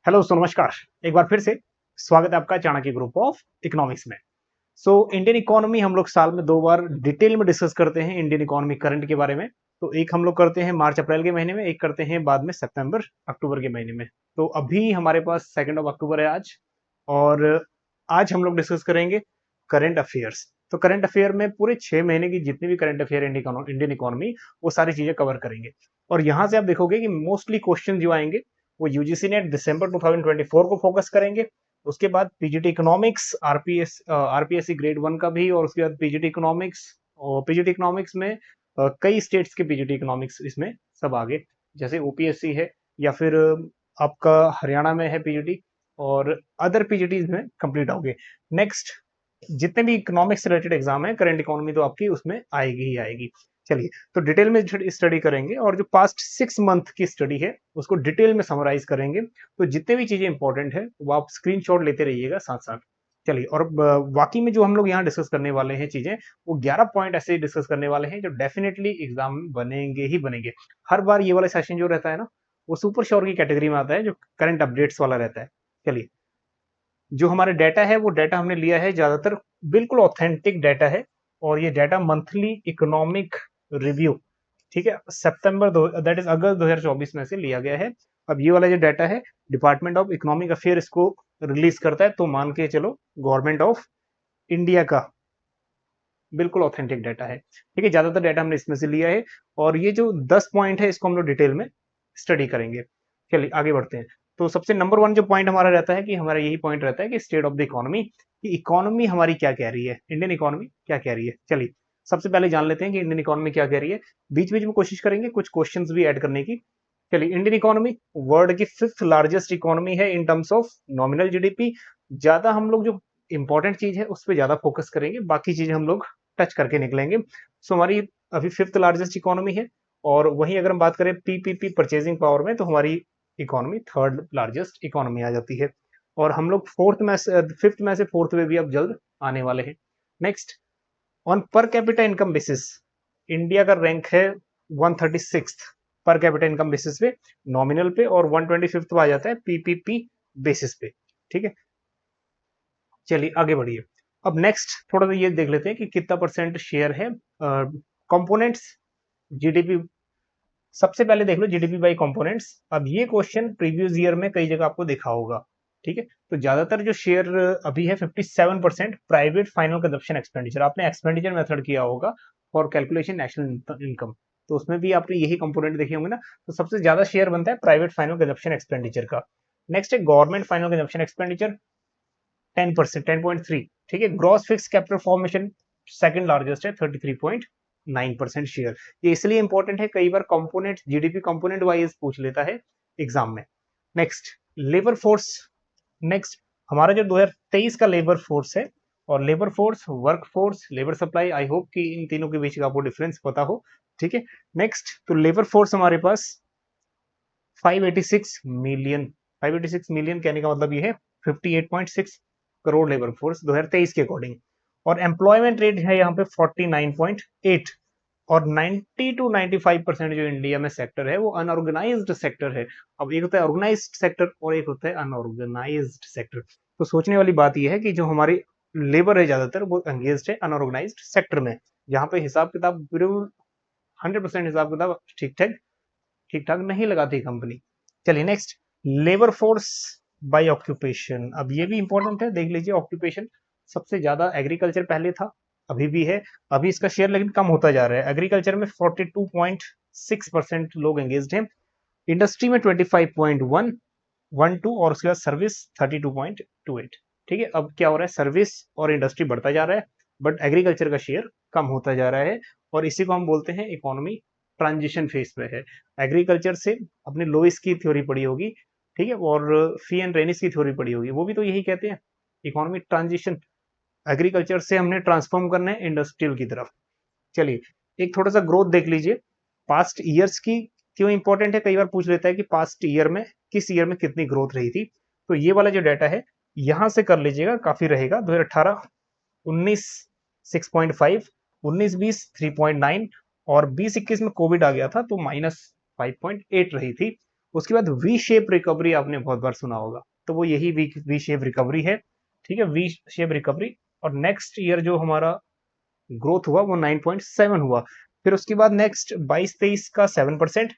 Hello नमस्कार। एक बार फिर से स्वागत है आपका चाणक्य ग्रुप ऑफ इकोनॉमिक्स में। इंडियन इकोनॉमी हम लोग साल में 2 बार डिटेल में डिस्कस करते हैं इंडियन इकोनॉमी करंट के बारे में। तो एक हम लोग करते हैं मार्च अप्रैल के महीने में, एक करते हैं बाद में सितंबर अक्टूबर के महीने में। तो अभी हमारे पास 2 अक्टूबर है आज, और आज हम लोग डिस्कस करेंगे करंट अफेयर्स। तो करंट अफेयर में पूरे 6 महीने की जितनी भी करंट अफेयर इंडियन इकोनॉमी, वो सारी चीजें कवर करेंगे। और यहाँ से आप देखोगे कि मोस्टली क्वेश्चन जो आएंगे वो यूजीसी नेट दिसंबर 2024 को फोकस करेंगे। उसके बाद पीजीटी इकोनॉमिक्स, आरपीएससी ग्रेड 1 का भी, और उसके बाद पीजीटी इकोनॉमिक्स। और पीजीटी इकोनॉमिक्स में कई स्टेट्स के पीजीटी इकोनॉमिक्स इसमें सब आगे, जैसे ओपीएससी है, या फिर आपका हरियाणा में है पीजीटी, और अदर पीजीटी में कंप्लीट होंगे। नेक्स्ट, जितने भी इकोनॉमिक्स रिलेटेड एग्जाम है, करंट इकोनॉमी तो आपकी उसमें आएगी ही आएगी। चलिए, तो डिटेल में स्टडी करेंगे, और जो पास्ट 6 मंथ की स्टडी है उसको डिटेल में समराइज करेंगे। तो जितने भी चीजें इंपॉर्टेंट है वो आप स्क्रीनशॉट लेते रहिएगा साथ साथ। चलिए, और बाकी में जो हम लोग यहाँ डिस्कस करने वाले हैं चीजें, वो 11 पॉइंट ऐसे डिस्कस करने वाले हैं जो डेफिनेटली एग्जाम में बनेंगे ही बनेंगे। हर बार ये वाला सेशन जो रहता है ना, वो सुपर श्योर की कैटेगरी में आता है, जो करंट अपडेट्स वाला रहता है। चलिए, जो हमारे डाटा है वो डाटा हमने लिया है ज्यादातर बिल्कुल ऑथेंटिक डाटा है, और ये डाटा मंथली इकोनॉमिक रिव्यू, ठीक है, सितंबर दैट इज अगस्त 2024 में से लिया गया है। अब ये वाला जो डाटा है, डिपार्टमेंट ऑफ इकोनॉमिक अफेयर इसको रिलीज करता है, तो मान के चलो गवर्नमेंट ऑफ इंडिया का बिल्कुल ऑथेंटिक डाटा है। ठीक है, ज्यादातर डाटा हमने इसमें से लिया है, और ये जो 10 पॉइंट है इसको हम लोग डिटेल में स्टडी करेंगे। चलिए आगे बढ़ते हैं। तो सबसे नंबर 1 जो पॉइंट हमारा रहता है, कि हमारा यही पॉइंट रहता है कि स्टेट ऑफ द इकोनॉमी, कि इकोनॉमी हमारी क्या कह रही है, इंडियन इकोनॉमी क्या कह रही है। चलिए, सबसे पहले जान लेते हैं कि इंडियन इकोनॉमी क्या कह रही है। बीच बीच में कोशिश करेंगे कुछ क्वेश्चंस भी ऐड करने की। चलिए, इंडियन इकोनॉमी वर्ल्ड की 5th लार्जेस्ट इकोनॉमी है in terms of nominal GDP. ज्यादा हम लोग जो इंपॉर्टेंट चीज है उस पर ज्यादा फोकस करेंगे, बाकी चीजें हम लोग टच करके निकलेंगे। सो हमारी अभी 5th लार्जेस्ट इकोनॉमी है, और वहीं अगर हम बात करें पीपीपी परचेजिंग पावर में, तो हमारी इकोनॉमी 3rd लार्जेस्ट इकोनॉमी आ जाती है। और हम लोग 5th में से 4th में भी अब जल्द आने वाले हैं। Next, on per capita income basis India का रैंक है 136 पर कैपिटा इनकम बेसिस पे, नॉमिनल पे, और 125 आ जाता है पीपीपी बेसिस पे। ठीक है, चलिए आगे बढ़िए। अब नेक्स्ट थोड़ा सा ये देख लेते हैं कि कितना परसेंट शेयर है कंपोनेंट्स जीडीपी। सबसे पहले देख लो जीडीपी बाई कंपोनेंट्स। अब ये क्वेश्चन प्रीवियस ईयर में कई जगह आपको देखा होगा। ठीक है, तो ज्यादातर जो शेयर अभी है 57% प्राइवेट फाइनल कंजप्शन एक्सपेंडिचर, आपने एक्सपेंडिचर मेथड किया होगा फॉर कैलकुलेशन नेशनल इनकम, तो उसमें भी आपने यही कंपोनेंट देखे होंगे ना। तो सबसे ज्यादा शेयर बनता है प्राइवेट फाइनल कंजप्शन एक्सपेंडिचर का। नेक्स्ट है गवर्नमेंट फाइनल कंजप्शन एक्सपेंडिचर, 10%, 10.3। ठीक है, gross fix capital formation second largest है, 33.9% शेयर। ये इसलिए इंपॉर्टेंट है, कई बार कंपोनेंट जीडीपी कंपोनेंट वाइज पूछ लेता है एग्जाम में। Next, labour force. नेक्स्ट, हमारा जो 2023 का लेबर फोर्स है, और labour force, work force, labour supply, I hope कि इन तीनों के बीच का आपको डिफरेंस पता हो। ठीक है, नेक्स्ट, तो लेबर फोर्स हमारे पास 586 मिलियन, 586 मिलियन कहने का मतलब ये है 58.6 करोड़ लेबर फोर्स 2023 के अकॉर्डिंग। और एम्प्लॉयमेंट रेट है यहाँ पे 49.8। और 90 टू 95% जो इंडिया में सेक्टर है वो अनऑर्गेनाइज्ड सेक्टर है। अब एक होता है ऑर्गेनाइज्ड सेक्टर और एक होता है अनऑर्गेनाइज्ड सेक्टर। तो सोचने वाली बात यह है कि जो हमारी लेबर है ज्यादातर वो एंगेज्ड है अनऑर्गेनाइज्ड सेक्टर में, जहां पे हिसाब किताब बिल्कुल 100% हिसाब किताब ठीक ठाक नहीं लगाती कंपनी। चलिए next, labour force by occupation. अब ये भी इंपॉर्टेंट है, देख लीजिए ऑक्यूपेशन। सबसे ज्यादा एग्रीकल्चर पहले था, अभी भी है, अभी इसका शेयर लेकिन कम होता जा रहा है। एग्रीकल्चर में 42.6% लोग एंगेज्ड हैं, इंडस्ट्री में 25.112, और उसके बाद सर्विस 32.28। ठीक है, अब क्या हो रहा है, सर्विस और इंडस्ट्री बढ़ता जा रहा है, बट एग्रीकल्चर का शेयर कम होता जा रहा है, और इसी को हम बोलते हैं इकोनॉमी ट्रांजिशन फेज पे है। एग्रीकल्चर से अपने लोइस की थ्योरी पढ़ी होगी, ठीक है, और फी एंड रेनिस की थ्योरी पढ़ी होगी, वो भी तो यही कहते हैं, इकोनॉमिक ट्रांजिशन। एग्रीकल्चर से हमने ट्रांसफॉर्म करना है इंडस्ट्रियल की तरफ। चलिए, एक थोड़ा सा ग्रोथ देख लीजिए पास्ट ईयर्स की, क्यों इंपॉर्टेंट है, कई बार पूछ लेता है कि पास्ट ईयर में किस ईयर में कितनी ग्रोथ रही थी। तो ये वाला जो डाटा है यहां से कर लीजिएगा, काफी रहेगा। 2018 19 6.5, 19-20 3.9, और 20-21 में कोविड आ गया था तो -5.8 रही थी। उसके बाद वी शेप रिकवरी आपने बहुत बार सुना होगा, तो वो यही वी शेप रिकवरी है, ठीक है, वी शेप रिकवरी। और नेक्स्ट ईयर जो हमारा ग्रोथ हुआ वो 9.7 हुआ। फिर उसके बाद नेक्स्ट 22-23 का 7%,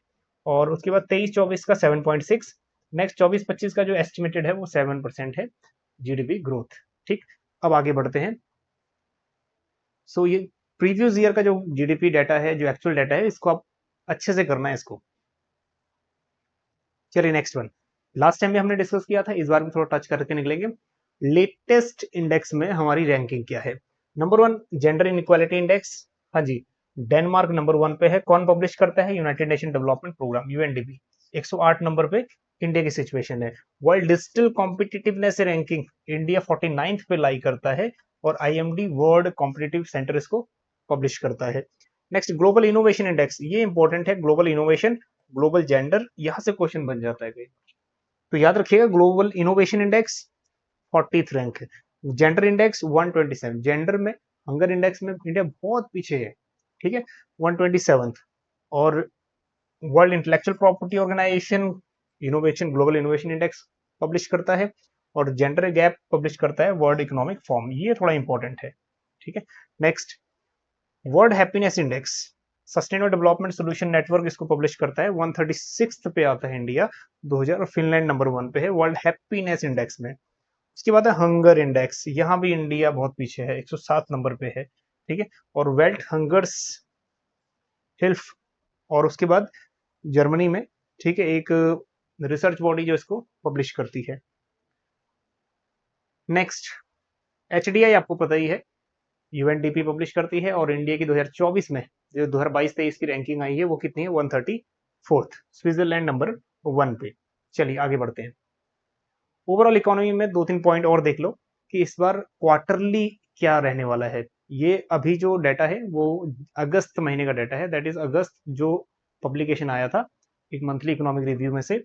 और उसके बाद 23-24 का 7.6, नेक्स्ट 24-25 का जो एस्टिमेटेड है वो 7% है जीडीपी ग्रोथ। ठीक, अब आगे बढ़ते हैं। सो ये प्रीवियस ईयर का जो जीडीपी डाटा है, जो एक्चुअल डाटा है, इसको आप अच्छे से करना है इसको। चलिए नेक्स्ट वन, लास्ट टाइम भी हमने डिस्कस किया था, इस बार भी थोड़ा टच करके निकलेंगे। लेटेस्ट इंडेक्स में हमारी रैंकिंग क्या है? नंबर 1 जेंडर इनइक्वालिटी इंडेक्स, हाँ जी, डेनमार्क नंबर 1 पे है। कौन पब्लिश करता है? United Nation Development Programme, UNDP. 108 number पे इंडिया की सिचुएशन है। World digital competitiveness ranking, India 49th पे लाई करता है, और आईएमडी वर्ल्ड कॉम्पिटिटिव सेंटर इसको पब्लिश करता है। नेक्स्ट ग्लोबल इनोवेशन इंडेक्स, ये इंपॉर्टेंट है, ग्लोबल इनोवेशन, ग्लोबल जेंडर, यहां से क्वेश्चन बन जाता है कई, तो याद रखिएगा global innovation index 40th rank है। जेंडर इंडेक्स 127, जेंडर में हंगर इंडेक्स में इंडिया बहुत पीछे है, ठीक है, 127th। और world intellectual property organisation innovation global innovation index publish करता है, और जेंडर गैप पब्लिश करता है वर्ल्ड इकोनॉमिक फॉर्म, ये थोड़ा इंपॉर्टेंट है, ठीक है। Next world happiness index, sustainable development solution network इसको पब्लिश करता है, 136th पे आता है इंडिया 2000, और फिनलैंड नंबर 1 पे है वर्ल्ड हैप्पीनेस इंडेक्स में। उसके बाद है हंगर इंडेक्स, यहाँ भी इंडिया बहुत पीछे है, 107 नंबर पे है, ठीक है। और वेल्ट हंगर्स हिल्फ, और उसके बाद जर्मनी में, ठीक है, एक रिसर्च बॉडी जो इसको पब्लिश करती है। नेक्स्ट एचडीआई आपको पता ही है, यूएनडीपी पब्लिश करती है, और इंडिया की 2024 में जो 2022-23 की रैंकिंग आई है वो कितनी है? 134th, स्विट्जरलैंड नंबर 1 पे। चलिए आगे बढ़ते हैं। ओवरऑल इकोनॉमी में 2-3 पॉइंट और देख लो कि इस बार क्वार्टरली क्या रहने वाला है। ये अभी जो डाटा है वो अगस्त महीने का डाटा है, दैट इज अगस्त जो पब्लिकेशन आया था एक मंथली इकोनॉमिक रिव्यू में से।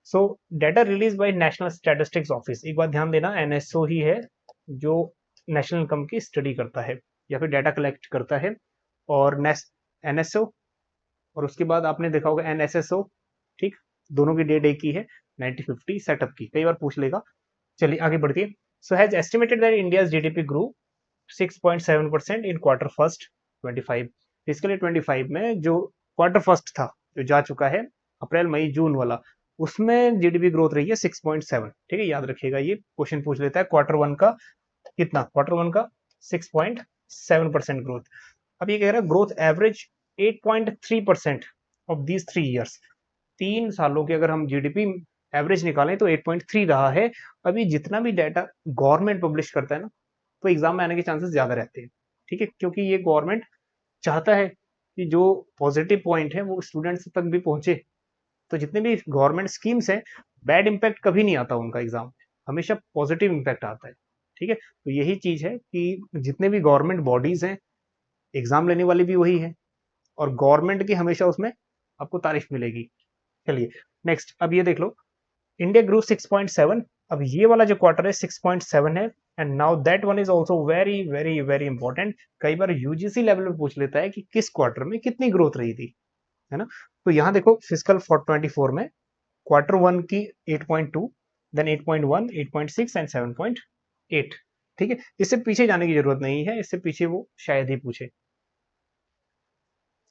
सो data release by national statistics office, एक बात ध्यान देना, एनएसओ ही है जो नेशनल इनकम की स्टडी करता है या फिर डाटा कलेक्ट करता है। और एनएसओ, और उसके बाद आपने देखा होगा एनएसएसओ, ठीक, दोनों की डेट एक ही है, 1950 सेटअप की, कई बार पूछ लेगा। चलिए आगे बढ़िए। So has estimated that India's GDP grow 6.7% in quarter first 25, physically 25 में जो क्वार्टर फर्स्ट था जो जा चुका है अप्रैल मई जून वाला, उसमें जीडीपी ग्रोथ रही है 6.7, ठीक है, याद रखिएगा, ये क्वेश्चन पूछ लेता है क्वार्टर वन का कितना, क्वार्टर वन का 6.7% ग्रोथ। अब ये कह रहा है growth average 8.3% of these 3 years, 3 सालों के अगर हम जीडीपी एवरेज निकालें तो 8.3 रहा है। अभी जितना भी डाटा गवर्नमेंट पब्लिश करता है ना, तो एग्जाम में आने के चांसेस ज्यादा रहते हैं, ठीक है, क्योंकि ये गवर्नमेंट चाहता है कि जो पॉजिटिव पॉइंट है वो स्टूडेंट्स तक भी पहुंचे। तो जितने भी गवर्नमेंट स्कीम्स हैं, बैड इंपैक्ट कभी नहीं आता उनका एग्जाम में, हमेशा पॉजिटिव इंपैक्ट आता है, ठीक है। तो यही चीज है कि जितने भी गवर्नमेंट बॉडीज हैं, एग्जाम लेने वाली भी वही है, और गवर्नमेंट की हमेशा उसमें आपको तारीफ मिलेगी। चलिए नेक्स्ट, अब ये देख लो, इंडिया ग्रो 6.7, अब ये वाला जो क्वार्टर है 6.7 है, and now that one is also very very very important. कई बार यूजीसी लेवल पे पूछ लेता है कि किस क्वार्टर में कितनी ग्रोथ रही थी, है ना। तो यहाँ देखो फिजिकल 24 में क्वार्टर वन की 8.2, देन 8.1, 8.6 एंड 7.8, ठीक है। इससे पीछे जाने की जरूरत नहीं है, इससे पीछे वो शायद ही पूछे।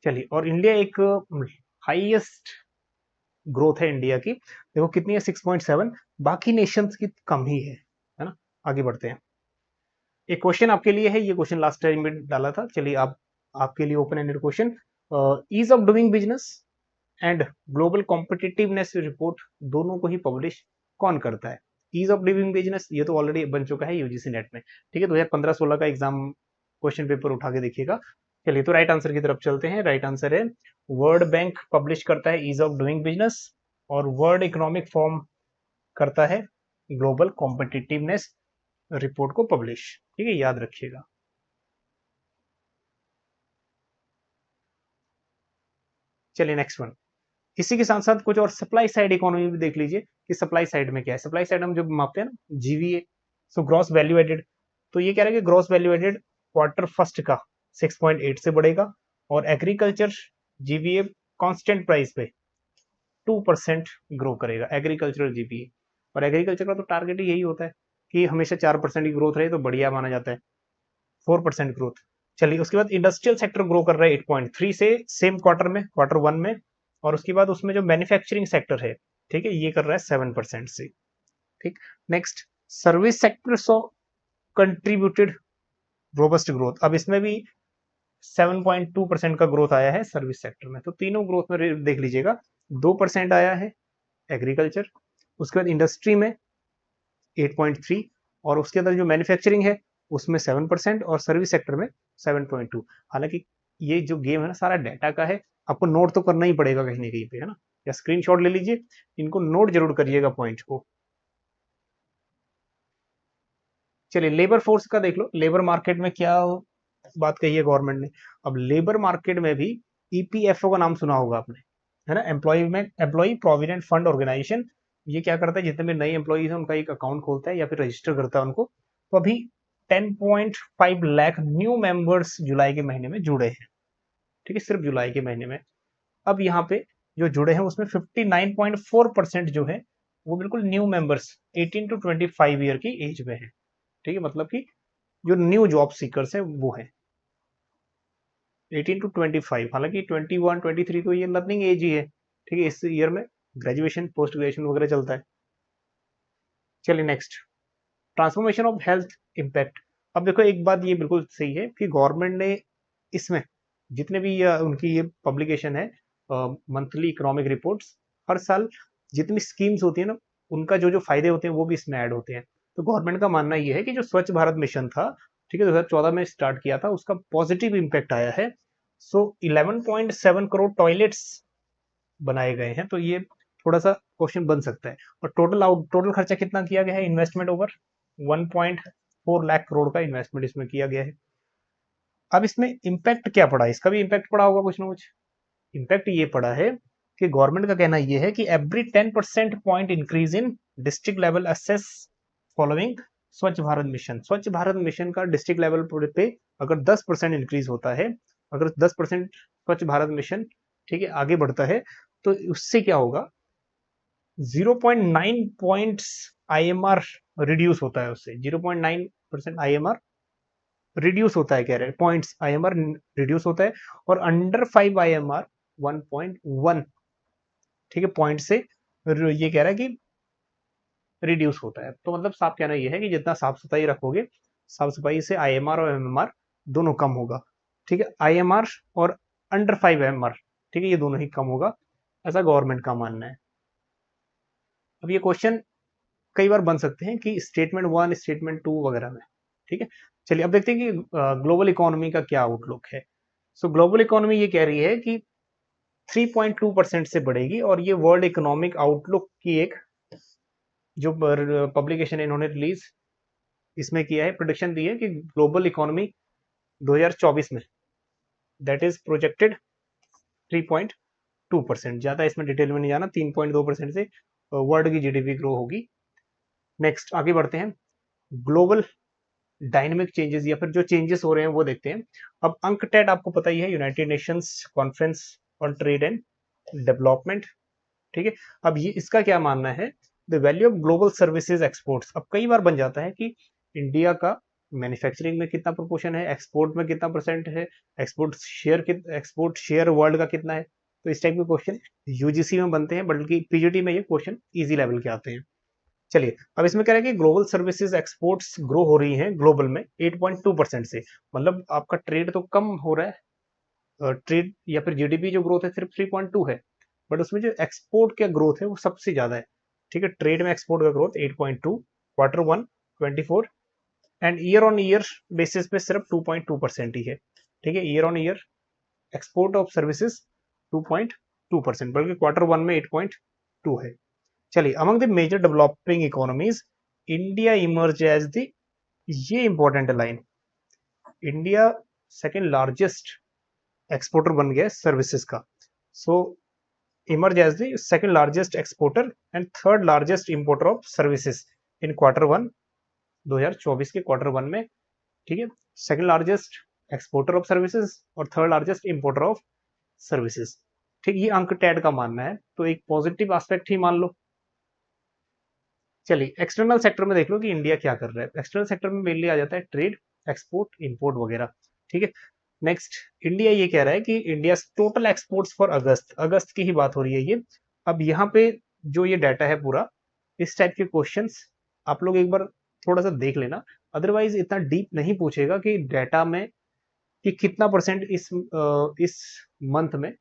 चलिए, और इंडिया एक हाईएस्ट ग्रोथ है इंडिया की, देखो कितनी है 6.7, बाकी नेशंस की कम ही है ना। आगे बढ़ते हैं। एक क्वेश्चन आपके लिए है, ये क्वेश्चन लास्ट टाइम में डाला था, चलिए आप आपके लिए open ended question, ease of doing business and global competitiveness report दोनों को ही पब्लिश कौन करता है? ईज ऑफ डूइंग बिजनेस ये तो ऑलरेडी बन चुका है यूजीसी नेट में, ठीक है, 2015-16 का एग्जाम क्वेश्चन पेपर उठा के देखिएगा। चलिए तो राइट आंसर की तरफ चलते हैं। राइट आंसर है वर्ल्ड बैंक पब्लिश करता है ईज ऑफ डूइंग बिजनेस, और वर्ल्ड इकोनॉमिक फॉर्म करता है ग्लोबल कॉम्पिटिटिवनेस रिपोर्ट को पब्लिश, ठीक है, याद रखिएगा। चलिए नेक्स्ट वन, इसी के साथ साथ कुछ और सप्लाई साइड इकोनॉमी भी देख लीजिए कि सप्लाई साइड में क्या है। सप्लाई साइड हम जो मापते हैं ना GVA, so gross value added, तो ये कह रहा है कि gross value added quarter first का 6.8 से बढ़ेगा, और एग्रीकल्चर जीवीए कांस्टेंट प्राइस पे 4.2% ग्रो करेगा एग्रीकल्चरल जीपीए। और एग्रीकल्चर का तो टारगेट ही यही होता है कि हमेशा 4% की ग्रोथ रहे तो बढ़िया माना जाता है। 4% ग्रोथ। चलिए उसके बाद इंडस्ट्रियल सेक्टर ग्रो कर रहा है 8.3 से सेम क्वार्टर में, क्वार्टर वन में। और उसके बाद उसमें जो मैन्युफैक्चरिंग सेक्टर है, ठीक है, ये कर रहा है 7% से। ठीक, next service sector so contributed robust growth. अब इसमें भी 7.2% का ग्रोथ आया है सर्विस सेक्टर में। तो तीनों ग्रोथ में देख लीजिएगा 2% आया है एग्रीकल्चर, उसके बाद इंडस्ट्री में 8.3, और उसके अंदर जो मैन्युफैक्चरिंग है उसमें 7% और सर्विस सेक्टर में 7.2। हालांकि ये जो गेम है ना सारा डाटा का है, आपको नोट तो करना ही पड़ेगा कहीं ना कहीं पे, है ना, या स्क्रीनशॉट ले लीजिए, इनको नोट जरूर करिएगा पॉइंट को। चलिए लेबर फोर्स का देख लो, लेबर मार्केट में क्या बात कही है गवर्नमेंट ने। अब लेबर मार्केट में भी ईपीएफओ का नाम सुना होगा आपने, है ना, एम्प्लॉय प्रोविडेंट फंड ऑर्गेनाइजेशन। ये क्या करता है, जितने भी नए एम्प्लॉयज हैं उनका एक अकाउंट खोलता है या फिर रजिस्टर करता है उनको। तो अभी 10.5 लाख न्यू मेंबर्स जुलाई के महीने में जुड़े हैं, ठीक है, सिर्फ जुलाई के महीने में। अब यहाँ पे जो जुड़े हैं उसमें 59.4% जो है वो बिल्कुल न्यू मेंबर्स 18 टू 25 ईयर की एज में है। ठीक है, मतलब कि जो न्यू जॉब सीकर्स हैं वो है 18 टू 25। हालांकि 21 23 तो ये लर्निंग एज ही है, ठीक है, इस ईयर में ग्रेजुएशन पोस्ट ग्रेजुएशन वगैरह चलता है। चलिए next, transformation of health impact. अब देखो एक बात ये बिल्कुल सही है कि गवर्नमेंट ने इसमें जितने भी उनकी ये पब्लिकेशन है मंथली इकोनॉमिक रिपोर्ट्स, हर साल जितनी स्कीम्स होती है ना उनका जो जो फायदे होते हैं वो भी इसमें ऐड होते हैं। तो गवर्नमेंट का मानना ये है कि जो स्वच्छ भारत मिशन था, ठीक है, 2014 में स्टार्ट किया था, उसका पॉजिटिव इम्पैक्ट आया है। सो 11.7 करोड़ टॉयलेट्स बनाए गए हैं। तो ये थोड़ा सा क्वेश्चन बन सकता है। और टोटल खर्चा कितना किया गया है, इन्वेस्टमेंट ओवर 1.4 लाख करोड़ का इन्वेस्टमेंट इसमें किया गया है। अब इसमें इम्पैक्ट क्या पड़ा, इसका भी इम्पैक्ट पड़ा होगा कुछ ना कुछ। इम्पैक्ट ये पड़ा है कि गवर्नमेंट का कहना ये है कि every 10% point increase in district level assess following स्वच्छ भारत मिशन। स्वच्छ भारत मिशन का डिस्ट्रिक्ट लेवल पे अगर 10% इंक्रीज होता है, अगर 10% स्वच्छ भारत मिशन, ठीक है, आगे बढ़ता है, तो उससे क्या होगा, 0.9 पॉइंट्स आईएमआर रिड्यूस होता है उससे। 0.9% आईएमआर रिड्यूस होता है, कह रहे हैं पॉइंट्स आईएमआर रिड्यूस होता है। और अंडर 5 आईएमआर 1.1, ठीक है, पॉइंट से ये कह रहा है कि रिड्यूस होता है। तो मतलब साफ कहना ये है कि जितना साफ सफाई रखोगे, साफ सफाई से आईएमआर और एमएमआर दोनों कम होगा। ठीक है, आईएमआर और अंडर 5 एमएमआर, ठीक है, ये दोनों ही कम होगा, ऐसा गवर्नमेंट का मानना है। अब ये क्वेश्चन कई बार बन सकते हैं कि स्टेटमेंट 1 स्टेटमेंट 2 वगैरह में। ठीक है, चलिए अब देखते हैं कि ग्लोबल इकोनॉमी का क्या आउटलुक है। सो ग्लोबल इकोनॉमी ये कह रही है कि 3.2% से बढ़ेगी। और ये वर्ल्ड इकोनॉमिक आउटलुक की एक जो पब्लिकेशन इन्होंने रिलीज इसमें किया है, प्रोडिक्शन दी है कि ग्लोबल इकोनॉमी 2024 में दैट इज प्रोजेक्टेड 3.2%। ज्यादा इसमें डिटेल में नहीं जाना, 3.2% से वर्ल्ड की जीडीपी ग्रो होगी। नेक्स्ट आगे बढ़ते हैं, ग्लोबल डायनेमिक चेंजेस या फिर जो चेंजेस हो रहे हैं वो देखते हैं। अब अंकटेड आपको पता ही है, United Nations conference on trade and development, ठीक है। अब ये इसका क्या मानना है, the value of global services exports. अब कई बार बन जाता है कि इंडिया का मैन्युफैक्चरिंग में कितना प्रोपोर्शन है, एक्सपोर्ट में कितना परसेंट है, एक्सपोर्ट शेयर वर्ल्ड का कितना है। तो इस टाइप के क्वेश्चन यूजीसी में बनते हैं, बल्कि पीजीटी में ये क्वेश्चन इजी लेवल के आते हैं। चलिए अब इसमें कह रहे हैं कि ग्लोबल सर्विसेज एक्सपोर्ट्स ग्रो हो रही हैं ग्लोबल में 8.2% से। मतलब आपका ट्रेड तो कम हो रहा है, ट्रेड या फिर जीडीपी जो ग्रोथ है सिर्फ 3.2 है, बट उसमें जो एक्सपोर्ट का ग्रोथ है वो सबसे ज्यादा है। ठीक है, ट्रेड में एक्सपोर्ट का growth 8.2, quarter one 24, and year on year basis पे सिर्फ 2.2% ही है। ठीक है, year on year export of services 2.2%, बल्कि क्वार्टर वन में 8.2 है। चलिए among the major developing economies India emerge as the, ये important line, India second largest exporter बन गया सर्विसेज का। So emerge as the second largest exporter and third largest importer of services in quarter one 2024 के quarter one में। ठीक है, second largest exporter of services और third largest importer of services. ठीक, ये अंक टैड का मानना है, तो एक पॉजिटिव एस्पेक्ट ही मान लो। चलिए एक्सटर्नल सेक्टर में देख लो कि इंडिया क्या कर रहा है। एक्सटर्नल सेक्टर में मेनली आ जाता है ट्रेड, एक्सपोर्ट, इंपोर्ट वगैरह। ठीक है, नेक्स्ट इंडिया ये कह रहा है कि इंडिया टोटल एक्सपोर्ट्स फॉर अगस्त, अगस्त की ही बात हो रही है ये। अब यहाँ पे जो ये डाटा है पूरा, इस टाइप के क्वेश्चंस आप लोग एक बार थोड़ा सा देख लेना, अदरवाइज इतना डीप नहीं पूछेगा कि डाटा में कि कितना परसेंट इस मंथ में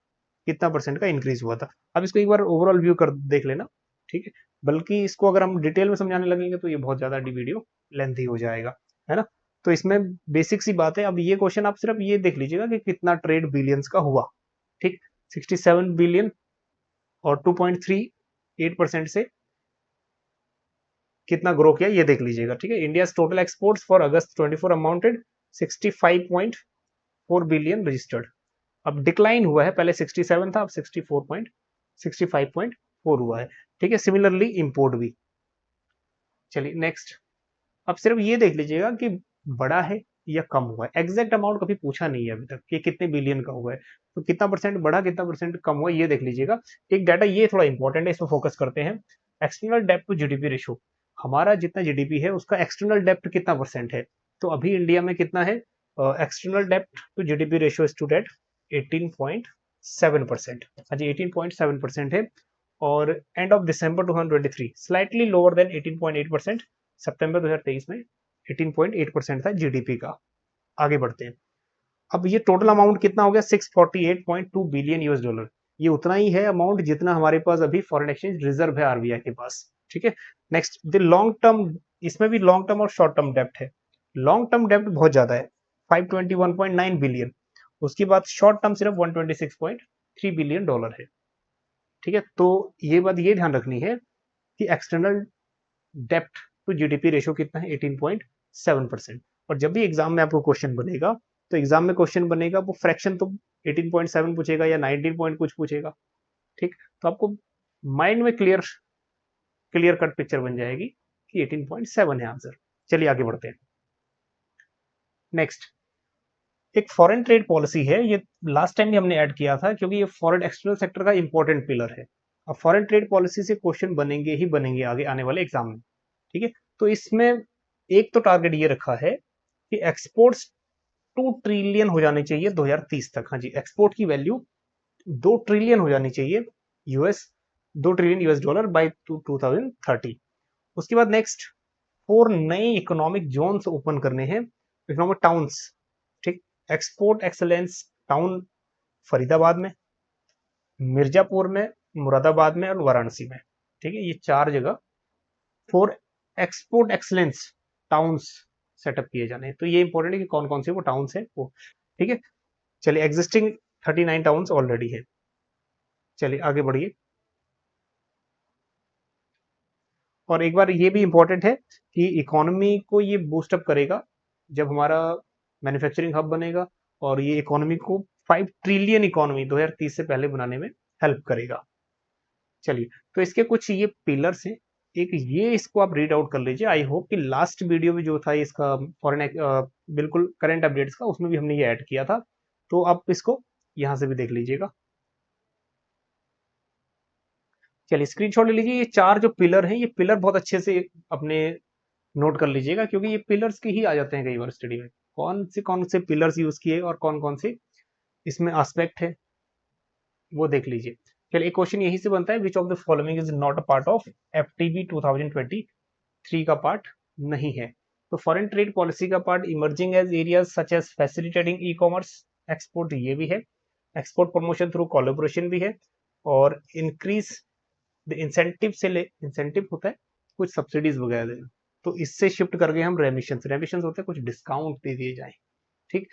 कितना परसेंट का इंक्रीज हुआ था। अब इसको एक बार ओवरऑल व्यू कर देख लेना। ठीक है, बल्कि इसको अगर हम डिटेल में समझाने लगेंगे तो ये बहुत ज्यादा वीडियो लेंथी हो जाएगा, है ना। तो इसमें बेसिक सी बात है। अब ये क्वेश्चन आप सिर्फ ये देख लीजिएगा कि कितना ट्रेड बिलियंस का हुआ। ठीक, 67 बिलियन और 2.38% से कितना ग्रो किया ये देख लीजिएगा। ठीक है, India total exports for August 24 amounted 65.4 billion registered. अब डिक्लाइन हुआ है, पहले 67 था, अब 65.4 हुआ है। ठीक है, सिमिलरली इंपोर्ट भी। चलिए नेक्स्ट, अब सिर्फ ये देख लीजिएगा कि बड़ा है या कम हुआ है। एग्जैक्ट अमाउंट कभी पूछा नहीं है अभी तक कि कितने बिलियन का हुआ है, तो कितना परसेंट बढ़ा कितना परसेंट कम हुआ ये देख लीजिएगा। एक डाटा ये थोड़ा इंपॉर्टेंट है, इसमें फोकस करते हैं। एक्सटर्नल डेप्ट टू जीडीपी रेशो, हमारा जितना जीडीपी है उसका एक्सटर्नल डेप्ट कितना परसेंट है। तो अभी इंडिया में कितना है, एक्सटर्नल डेप्ट to GDP ratio stood at 18.7%। हाँ जी 18.7% है। और एंड ऑफ दिसंबर 2023 स्लाइटली लोअर देन 18.8%। सितंबर 2023 में 18.8% था जीडीपी का। आगे बढ़ते हैं। अब ये टोटल अमाउंट कितना हो गया, 648.2 बिलियन यूएस डॉलर। ये उतना ही है अमाउंट जितना हमारे पास अभी फॉरेन एक्सचेंज रिजर्व है आरबीआई के पास। ठीक है, नेक्स्ट द लॉन्ग टर्म, इसमें भी लॉन्ग टर्म और शॉर्ट टर्म डेप्ट है। लॉन्ग टर्म डेप्ट बहुत ज्यादा है, 521.9 बिलियन। उसके बाद शॉर्ट टर्म सिर्फ 126.3 बिलियन डॉलर है। ठीक है, तो ये बात ये ध्यान रखनी है कि एक्सटर्नल डेप्ट टू जीडीपी रेशो कितना है, 18.7%। और जब भी एग्जाम में आपको क्वेश्चन बनेगा, तो एग्जाम में क्वेश्चन बनेगा वो फ्रैक्शन तो 18.7 पूछेगा या 19 पॉइंट कुछ पूछेगा। ठीक, तो आपको माइंड में क्लियर कट पिक्चर बन जाएगी कि 18.7 है आंसर। चलिए आगे बढ़ते हैं। नेक्स्ट, एक फॉरेन ट्रेड पॉलिसी है, ये लास्ट टाइम भी हमने ऐड किया था क्योंकि ये फॉरेन एक्सटर्नल सेक्टर का इंपॉर्टेंट पिलर है। अब फॉरेन ट्रेड पॉलिसी से क्वेश्चन बनेंगे ही बनेंगे आगे आने वाले एग्जाम में। ठीक है, तो इसमें एक तो टारगेट ये रखा है कि एक्सपोर्ट्स 2 ट्रिलियन हो जाने चाहिए 2030 तक। हाँ जी, एक्सपोर्ट की वैल्यू 2 ट्रिलियन हो जानी चाहिए US, 2 trillion US dollar by 2030। उसके बाद नेक्स्ट 4 नए इकोनॉमिक जोन्स ओपन करने हैं, इकोनॉमिक टाउन्स। ठीक, एक्सपोर्ट एक्सलेंस टाउन फरीदाबाद में, मिर्जापुर में, मुरादाबाद में और वाराणसी में। ठीक है, ये 4 जगह 4 एक्सपोर्ट एक्सलेंस टाउन्स सेटअप किए जाने हैं। तो ये इंपॉर्टेंट है कि कौन कौन से वो टाउन्स हैं वो। ठीक है, चलिए एग्जिस्टिंग 39 टाउन्स ऑलरेडी है। चलिए आगे बढ़िए। और एक बार ये भी इंपॉर्टेंट है कि इकोनॉमी को ये बूस्टअप करेगा जब हमारा मैन्युफैक्चरिंग हब बनेगा, और ये इकोनॉमी को 5 ट्रिलियन इकोनॉमी 2030 से पहले बनाने में हेल्प करेगा। चलिए, तो इसके कुछ ये पिलर्स हैं। एक ये, इसको आप रीड आउट कर लीजिए। आई होप कि लास्ट वीडियो में जो था इसका फॉरेन बिल्कुल करंट अपडेट्स का, उसमें भी हमने ये ऐड किया था, तो आप इसको यहाँ से भी देख लीजिएगा। चलिए स्क्रीनशॉट ले लीजिए। ये 4 जो पिलर हैं, ये पिलर बहुत अच्छे से अपने नोट कर लीजिएगा क्योंकि ये पिलर्स के ही आ जाते हैं कई बार स्टडी में, कौन से पिलर्स यूज किए और कौन कौन से इसमें एस्पेक्ट है वो देख लीजिए। चलिए एक क्वेश्चन यही से बनता है, which of the following is not a part of FTP 2023 का पार्ट नहीं है। तो फॉरेन ट्रेड पॉलिसी का part emerging as areas such as facilitating e commerce export, ये भी है। एक्सपोर्ट प्रमोशन थ्रू कोलैबोरेशन भी है। और इंक्रीज द इंसेंटिव से ले, इंसेंटिव होता है कुछ सब्सिडीज वगैरह देना, तो इससे शिफ्ट करके हम रेमिशंस, रेमिशंस होते हैं कुछ डिस्काउंट दे दिए जाए। ठीक,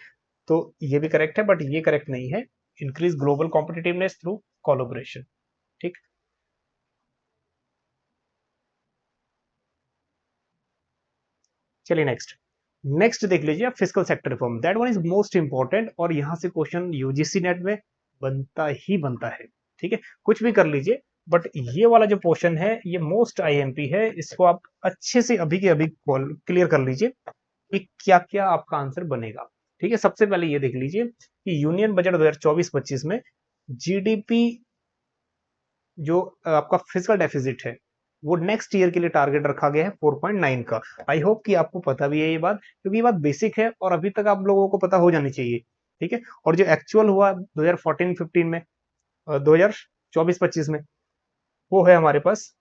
तो ये भी करेक्ट है, बट ये करेक्ट नहीं है। Increase global competitiveness through collaboration. ठीक, चलिए नेक्स्ट देख लीजिए physical sector reform, that one is most important, और यहां से क्वेश्चन यूजीसी नेट में बनता ही बनता है। ठीक है, कुछ भी कर लीजिए, बट ये वाला जो पोर्शन है ये मोस्ट आईएमपी है, इसको आप अच्छे से अभी के अभी क्लियर कर लीजिए कि क्या क्या आपका आंसर बनेगा। ठीक है, सबसे पहले ये देख लीजिए कि यूनियन बजट 2024-25 में जीडीपी जो आपका फिजिकल डेफिसिट है वो नेक्स्ट ईयर के लिए टारगेट रखा गया है 4.9 का। आई होप कि आपको पता भी है ये बात, क्योंकि ये बात बेसिक है और अभी तक आप लोगों को पता हो जानी चाहिए। ठीक है, और जो एक्चुअल हुआ 2014-15 में, 2024-25 में, वो है हमारे पास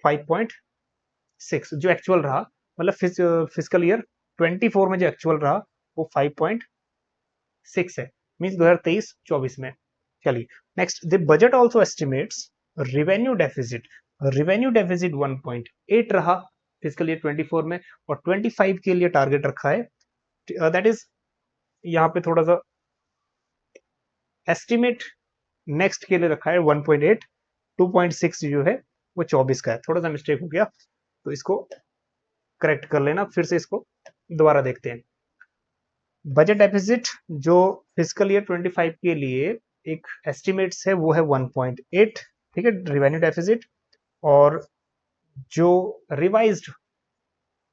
5.6 जो एक्चुअल रहा। मतलब फिजिकल ईयर 24 में जो एक्चुअल रहा वो 5.6 है, मीन्स 2023-24 में। चलिए next, the budget also estimates revenue deficit. Revenue deficit 1.8 रहा फिजिकल ईयर 24 में, और 25 के लिए टारगेट रखा है, दैट इज यहाँ पे थोड़ा सा एस्टिमेट नेक्स्ट के लिए रखा है 1.8, 2.6 जो है वो 24 का है, थोड़ा सा मिस्टेक हो गया तो इसको करेक्ट कर लेना। फिर से इसको दोबारा देखते हैं। बजट डेफिसिट जो फिजिकल ईयर 25 के लिए एक एस्टिमेट्स है वो है 1.8, ठीक है, रिवेन्यू डेफिसिट, और जो रिवाइज्ड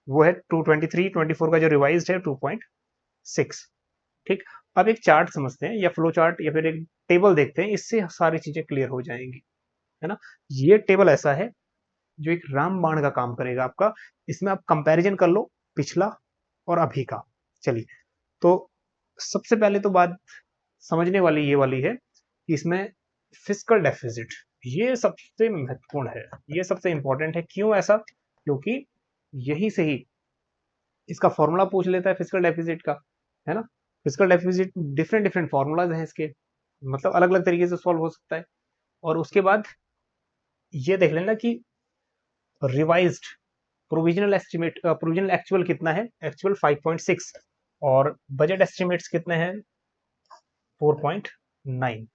वो है 223-24 का जो रिवाइज्ड है 2.6। ठीक, अब एक चार्ट समझते हैं या फ्लो चार्ट या फिर एक टेबल देखते हैं, इससे सारी चीजें क्लियर हो जाएंगी, है ना। ये टेबल ऐसा है जो एक रामबाण का काम करेगा आपका। इसमें आप कंपैरिजन कर लो पिछला और अभी का। चलिए, तो सबसे पहले तो बात समझने वाली ये वाली है कि इसमें फिजिकल डेफिसिट ये सबसे महत्वपूर्ण है, ये सबसे इंपॉर्टेंट है। क्यों ऐसा? क्योंकि यही से ही इसका फॉर्मूला पूछ लेता है फिजिकल डेफिसिट का, है ना। Physical deficit different different formulas हैं इसके, मतलब अलग अलग तरीके से सॉल्व हो सकता है। और उसके बाद ये देख लेना कि revised provisional estimate, provisional actual कितना है, एक्चुअल 5.6, और बजट एस्टिमेट्स कितने हैं 4.9।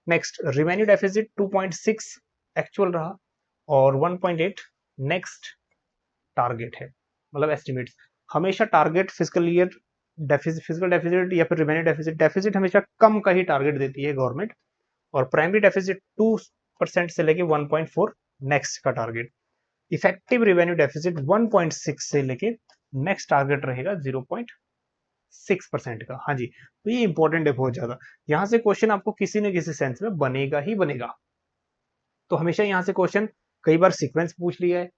नेक्स्ट, रिवेन्यू डेफिसिट 2.6 एक्चुअल रहा, और 1.8 नेक्स्ट टारगेट है, मतलब एस्टिमेट्स। हमेशा target physical year deficit, physical deficit या फिर रिवेन्यू डेफिसिट, डेफिसिट हमेशा कम का ही टारगेट देती है गवर्नमेंट, और प्राइमरी डेफिसिट 2% से लेके 1.4 नेक्स्ट का टारगेट। इफेक्टिव रेवेन्यू डेफिसिट 1.6 से लेके नेक्स्ट टारगेट रहेगा 0.6% का। हाँ जी, तो ये इंपॉर्टेंट है बहुत ज्यादा। यहां से क्वेश्चन आपको किसी न किसी सेंस में बनेगा ही बनेगा। तो हमेशा यहां से क्वेश्चन कई बार सीक्वेंस पूछ लिया है,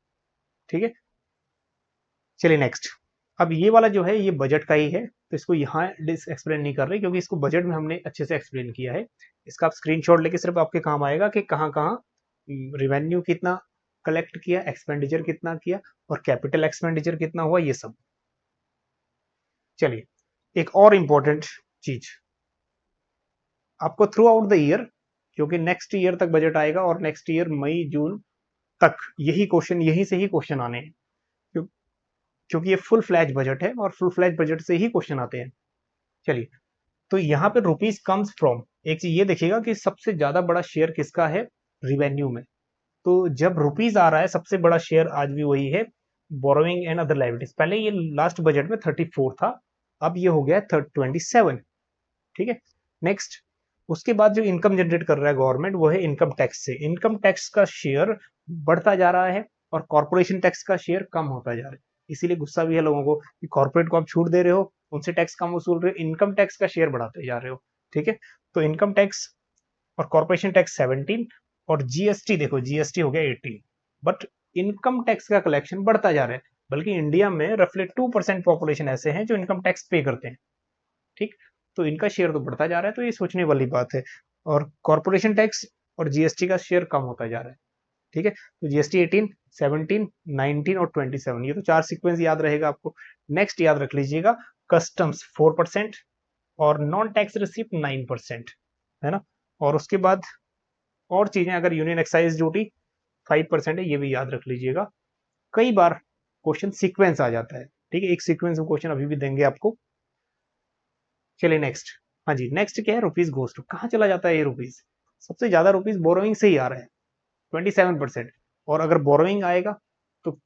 ठीक है। चलिए नेक्स्ट, अब ये वाला जो है ये बजट का ही है, तो इसको यहाँ एक्सप्लेन नहीं कर रहे क्योंकि इसको बजट में हमने अच्छे से एक्सप्लेन किया है। इसका आप स्क्रीनशॉट लेके सिर्फ आपके काम आएगा कि कहाँ कहाँ रिवेन्यू कितना कलेक्ट किया, एक्सपेंडिचर कितना किया, और कैपिटल एक्सपेंडिचर कितना हुआ, ये सब। चलिए, एक और इंपॉर्टेंट चीज, आपको थ्रू आउट द ईयर, क्योंकि नेक्स्ट ईयर तक बजट आएगा और नेक्स्ट ईयर मई जून तक यही क्वेश्चन, यहीं से ही क्वेश्चन आने हैं, क्योंकि ये फुल फ्लैज बजट है और फुल फ्लैज बजट से ही क्वेश्चन आते हैं। चलिए, तो यहाँ पे रुपीज कम्स फ्रॉम, एक चीज ये देखिएगा कि सबसे ज्यादा बड़ा शेयर किसका है रिवेन्यू में। तो जब रुपीज आ रहा है सबसे बड़ा शेयर आज भी वही है, बोरोइंग एंड अदर लाइबिलिटीज। पहले ये लास्ट बजट में 34 था, अब ये हो गया 27। ठीक है, नेक्स्ट, उसके बाद जो इनकम जनरेट कर रहा है गवर्नमेंट वो है इनकम टैक्स से। इनकम टैक्स का शेयर बढ़ता जा रहा है और कॉर्पोरेशन टैक्स का शेयर कम होता जा रहा है। इसीलिए गुस्सा भी है लोगों को कि कॉर्पोरेट को आप छूट दे रहे हो, उनसे टैक्स कम वसूल रहे हो, इनकम टैक्स का शेयर बढ़ाते जा रहे हो। ठीक है, तो इनकम टैक्स और कॉर्पोरेशन टैक्स 17, और जीएसटी देखो, जीएसटी हो गया 18, बट इनकम टैक्स का कलेक्शन बढ़ता जा रहा है। बल्कि इंडिया में रफली 2% पॉपुलेशन ऐसे हैं जो इनकम टैक्स पे करते हैं। ठीक, तो इनका शेयर तो बढ़ता जा रहा है, तो ये सोचने वाली बात है। और कॉर्पोरेशन टैक्स और जीएसटी का शेयर कम होता जा रहा है। ठीक है, तो जीएसटी 18, 17, 19 और 27, ये तो चार सीक्वेंस याद रहेगा आपको। नेक्स्ट याद रख लीजिएगा, कस्टम्स 4% और नॉन टैक्स रिसिप्ट 9%, है ना। और उसके बाद और चीजें, अगर यूनियन एक्साइज ड्यूटी 5% है, ये भी याद रख लीजिएगा। कई बार क्वेश्चन सीक्वेंस आ जाता है, ठीक है, एक सीक्वेंस में क्वेश्चन अभी भी देंगे आपको। चलिए नेक्स्ट, हाँ जी, नेक्स्ट क्या है, रुपीज गोस टू, कहाँ चला जाता है ये रुपीज? सबसे ज्यादा रुपीज बोरोइंग से ही आ रहा है 27%। और अगर बोरोइंग आएगा तो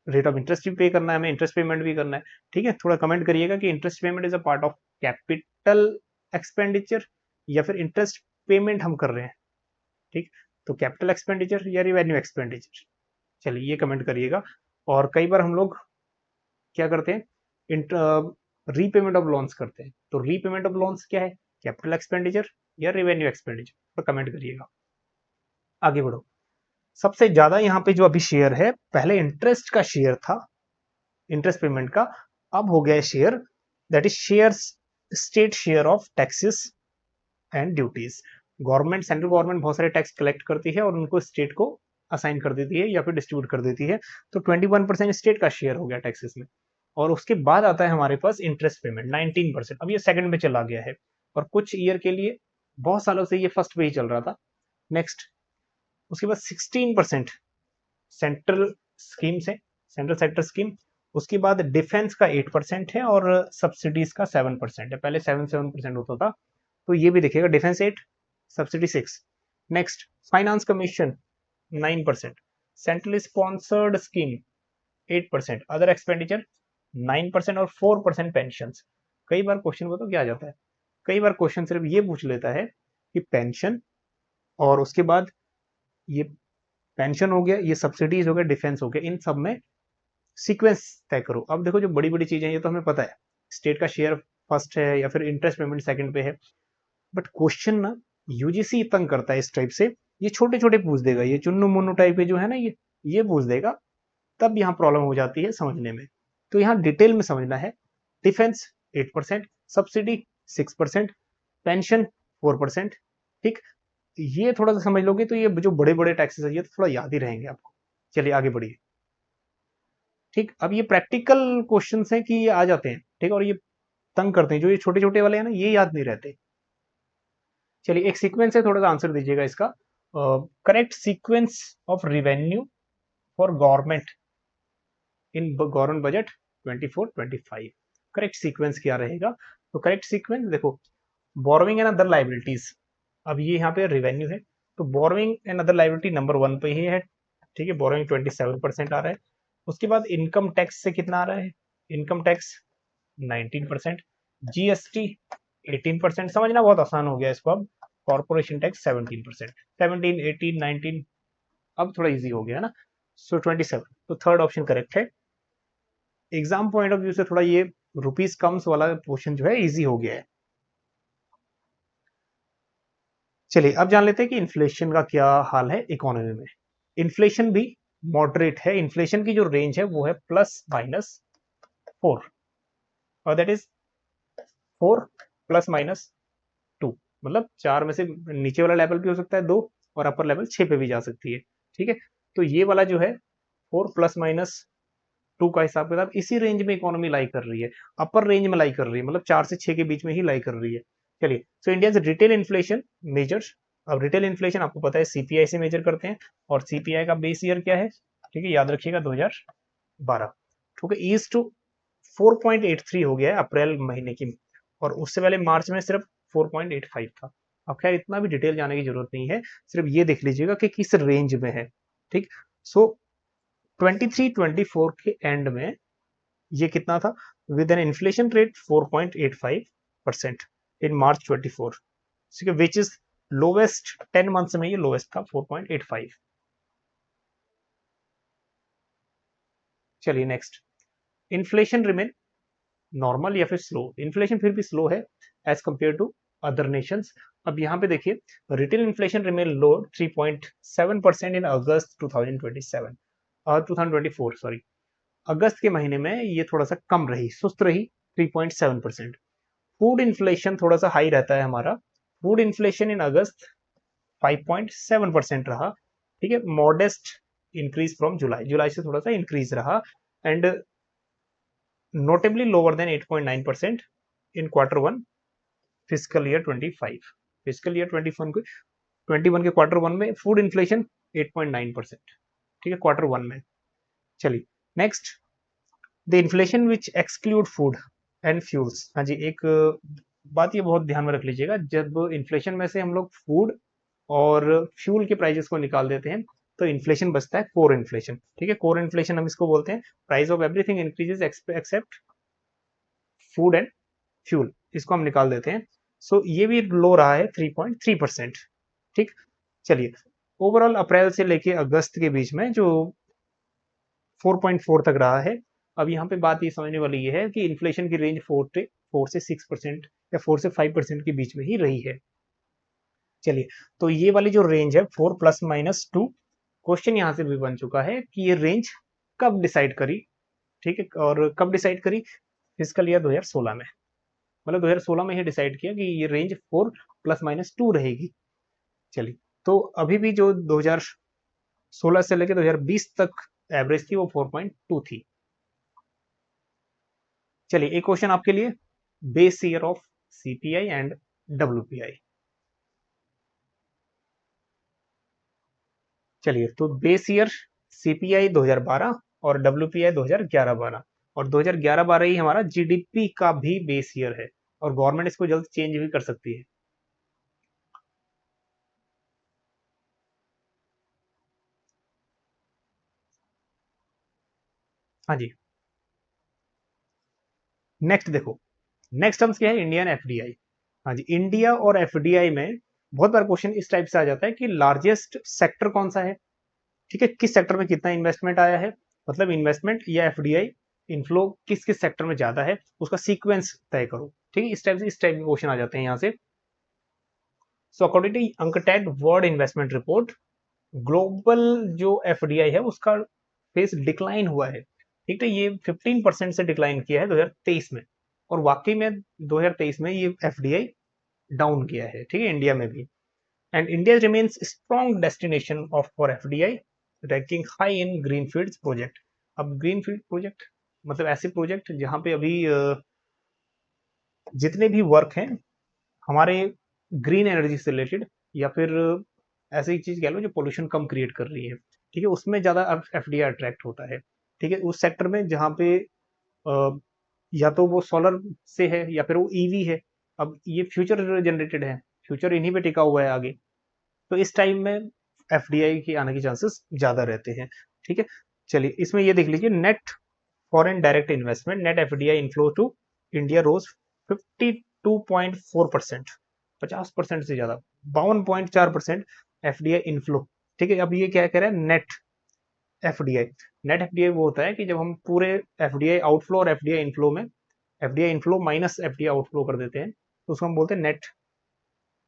रेट ऑफ इंटरेस्ट भी पे करना है हमें, इंटरेस्ट पेमेंट भी करना है। ठीक है, थोड़ा कमेंट करिएगा कि interest payment is a part of capital expenditure या फिर इंटरेस्ट पेमेंट हम कर रहे हैं। ठीक, तो कैपिटल एक्सपेंडिचर या रिवेन्यू एक्सपेंडिचर, चलिए ये कमेंट करिएगा। और कई बार हम लोग क्या करते हैं, रीपेमेंट ऑफ लोन्स करते हैं, तो रीपेमेंट ऑफ लोन्स क्या है, कैपिटल एक्सपेंडिचर। या रेवेन्यू एक्सपेंडिचर, तो कमेंट करिएगा। आगे बढ़ो। सबसे ज्यादा यहाँ पे जो अभी शेयर है, पहले इंटरेस्ट का शेयर था, इंटरेस्ट पेमेंट का, अब हो गया है share, that is share, state share of taxes and duties. Government, central government बहुत सारे टैक्स कलेक्ट करती है और उनको स्टेट को असाइन कर देती है या फिर डिस्ट्रीब्यूट कर देती है, तो 21% स्टेट का शेयर हो गया टैक्सेस में। और उसके बाद आता है हमारे पास इंटरेस्ट पेमेंट 19%, अब ये सेकंड में चला गया है, और कुछ ईयर के लिए, बहुत सालों से ये फर्स्ट पे ही चल रहा था। नेक्स्ट, उसके बाद 16% सेंट्रल स्कीम से, सेंट्रल सेक्टर स्कीम। उसके बाद डिफेंस का 8% है और सब्सिडीज का 7% है, पहले 7% होता था, तो ये भी देखिएगा, defence 8, subsidy 6। Next, finance commission 9%, central sponsored scheme 8%, other expenditure 9% और 4% पेंशन। कई बार क्वेश्चन बताओ क्या आ जाता है, कई बार क्वेश्चन सिर्फ ये पूछ लेता है कि पेंशन, और उसके बाद ये पेंशन हो गया, ये सब्सिडीज हो गया, डिफेंस हो गया, इन सब में सीक्वेंस तय करो। अब देखो जो बड़ी बड़ी चीजें ये तो हमें पता है, स्टेट का शेयर फर्स्ट है या फिर इंटरेस्ट पेमेंट सेकंड पे है, बट क्वेश्चन ना यूजीसी तंग करता है इस टाइप से, ये छोटे छोटे पूछ देगा, ये चुन्नू मुन्नू टाइप के जो है ना, ये पूछ देगा, तब यहाँ प्रॉब्लम हो जाती है समझने में। तो यहाँ डिटेल में समझना है, डिफेंस 8%, सब्सिडी 6%, पेंशन 4%, ठीक, ये थोड़ा सा समझ लोगे तो ये जो बड़े बड़े टैक्सेस है ये तो थोड़ा याद ही रहेंगे आपको। चलिए आगे बढ़िए। ठीक, अब ये प्रैक्टिकल क्वेश्चन है कि ये आ जाते हैं, ठीक, और ये तंग करते हैं, जो ये छोटे छोटे वाले हैं ना, ये याद नहीं रहते। चलिए एक सीक्वेंस है, थोड़ा सा आंसर दीजिएगा इसका। Correct sequence of revenue for government in government budget 24-25, correct sequence क्या रहेगा? तो करेक्ट सीक्वेंस देखो, बोरोइंग एंड अदर लाइबिलिटीज, अब ये यहाँ पे रिवेन्यू है, तो borrowing and other liability number 1 पे ही है, ठीक है, बोरोइंग 27% आ रहा है। उसके बाद इनकम टैक्स से कितना आ रहा है? इनकम टैक्स 19%, जीएसटी 18%, समझना बहुत आसान हो गया इसको अब। कॉर्पोरेशन टैक्स 17%, 17, 18, 19, अब थोड़ा इजी हो गया ना, सो 27, तो थर्ड ऑप्शन करेक्ट है। एग्जाम पॉइंट ऑफ व्यू से थोड़ा ये रुपीज कम्स वाला क्वेश्चन जो है इजी हो गया है। चलिए अब जान लेते हैं कि इन्फ्लेशन का क्या हाल है इकोनॉमी में। इन्फ्लेशन भी मॉडरेट है, इन्फ्लेशन की जो रेंज है वो है +-4, और दैट इज 4 +-2, मतलब 4 में से नीचे वाला लेवल भी हो सकता है 2, और अपर लेवल 6 पे भी जा सकती है, ठीक है। तो ये वाला जो है 4 +-2 का हिसाब किताब इसी रेंज में इकोनॉमी लाई कर रही है, अपर रेंज में लाई कर रही है, मतलब 4 से 6 के बीच में ही लाई कर रही है। चलिए, so India retail inflation measures, अब रिटेल इन्फ्लेशन आपको पता है सीपीआई से मेजर करते हैं, और सीपीआई का बेस ईयर क्या है, ठीक है, याद रखिएगा 2012, ठीक है, ईज टू 4.83 हो गया है अप्रैल महीने की, और उससे पहले मार्च में सिर्फ 4.85 था। अब खैर इतना भी डिटेल जाने की जरूरत नहीं है, सिर्फ ये देख लीजिएगा कि किस रेंज में है, ठीक। सो 23-24 के एंड में ये कितना था, विद एन इन्फ्लेशन रेट 4.85% इन मार्च 24, ठीक है, विच इज लोवेस्ट 10 मंथ्स में, ये लोवेस्ट था 4.85। चलिए नेक्स्ट, इन्फ्लेशन रिमेन नॉर्मल या फिर स्लो? इन्फ्लेशन फिर भी स्लो है as compared to other nations. अब यहाँ पे देखिए, retail inflation remain low 3.7% in August 2024, sorry, अगस्त के महीने में ये थोड़ा सा कम रही, सुस्त रही, 3.7%। फूड इन्फ्लेशन थोड़ा सा हाई रहता है हमारा, फूड इन्फ्लेशन इन अगस्त 5.7% रहा, ठीक है, मॉडेस्ट इंक्रीज फ्रॉम जुलाई, जुलाई से थोड़ा सा इंक्रीज रहा, and notably lower than 8.9% in Q1 physical year 25, physical year 21 के Q1 में फूड इन्फ्लेशन 8.9%, ठीक है, Q1 में। चलिए next, the inflation which exclude food and fuels, हाँ जी, एक बात ये बहुत ध्यान में रख लीजिएगा, जब इन्फ्लेशन में से हम लोग फूड और फ्यूल के प्राइजेस को निकाल देते हैं तो इन्फ्लेशन बचता है कोर इन्फ्लेशन, ठीक है, कोर इन्फ्लेशन हम इसको बोलते हैं, price of everything increases except food and fuel, इसको हम निकाल देते हैं। सो ये भी लो रहा है 3.3%, ठीक। चलिए, ओवरऑल अप्रैल से लेके अगस्त के बीच में जो 4.4 तक रहा है। अब यहाँ पे बात ये समझने वाली ये है कि इन्फ्लेशन की रेंज 4 से 6% या 4 से 5% के बीच में ही रही है। चलिए, तो ये वाली जो रेंज है 4 ± 2, क्वेश्चन यहाँ से भी बन चुका है कि ये रेंज कब डिसाइड करी, ठीक है, और कब डिसाइड करी, फिजिकल ईयर 2016 में, मतलब 2016 में ही डिसाइड किया कि ये रेंज 4 ± 2 रहेगी। चलिए, तो अभी भी जो 2016 से लेकर 2020 तक एवरेज थी वो 4.2 थी। चलिए, एक क्वेश्चन आपके लिए, base year of CPI and WPI. चलिए, तो बेस ईयर सीपीआई 2012 और डब्ल्यूपीआई 2011-12, और 2011-12 ही हमारा जीडीपी का भी बेस ईयर है, और गवर्नमेंट इसको जल्द चेंज भी कर सकती है। हाँ जी। नेक्स्ट देखो, नेक्स्ट टर्म्स क्या है, इंडियन एफडीआई। हाँ जी, इंडिया और एफडीआई में बहुत बार क्वेश्चन इस टाइप से आ जाता है कि लार्जेस्ट सेक्टर कौन सा है, ठीक है, किस सेक्टर में कितना इन्वेस्टमेंट आया है, मतलब इन्वेस्टमेंट या एफडीआई इनफ्लो किस किस सेक्टर में ज्यादा है, उसका सीक्वेंस तय करो, ठीक है, इस टाइप के क्वेश्चन आ जाते हैं यहाँ से। So according to UNCTAD world investment report, global जो एफडीआई है उसका फेस डिक्लाइन हुआ है, ठीक है, ये 15% से डिक्लाइन किया है 2023 में, और वाकई में 2023 में ये एफडीआई डाउन किया है, ठीक है, इंडिया में भी। And India remains strong destination of for FDI, ranking high in greenfields project. अब ग्रीनफील्ड प्रोजेक्ट मतलब ऐसे प्रोजेक्ट जहां पे अभी जितने भी वर्क हैं हमारे ग्रीन एनर्जी से रिलेटेड, या फिर ऐसी चीज कह लो जो पोल्यूशन कम क्रिएट कर रही है, ठीक है, उसमें ज्यादा एफडीआई अट्रैक्ट होता है, ठीक है, उस सेक्टर में जहाँ पे या तो वो सोलर से है या फिर वो ईवी है। अब ये फ्यूचर जनरेटेड है, फ्यूचर इन्हीं पे टिका हुआ है आगे, तो इस टाइम में एफडीआई के आने के चांसेस ज्यादा रहते हैं, ठीक है। चलिए, इसमें ये देख लीजिए, net foreign direct investment, net FDI inflow to India rose 52.4%, 50% से ज्यादा, 52.4% एफडीआई इनफ्लो, ठीक है। अब ये क्या कह रहा है, नेट एफडीआई, नेट एफडीआई वो होता है कि जब हम पूरे एफडीआई आउटफ्लो और एफडीआई इनफ्लो में FDI inflow minus FDI outflow कर देते हैं, तो उसको हम बोलते हैं नेट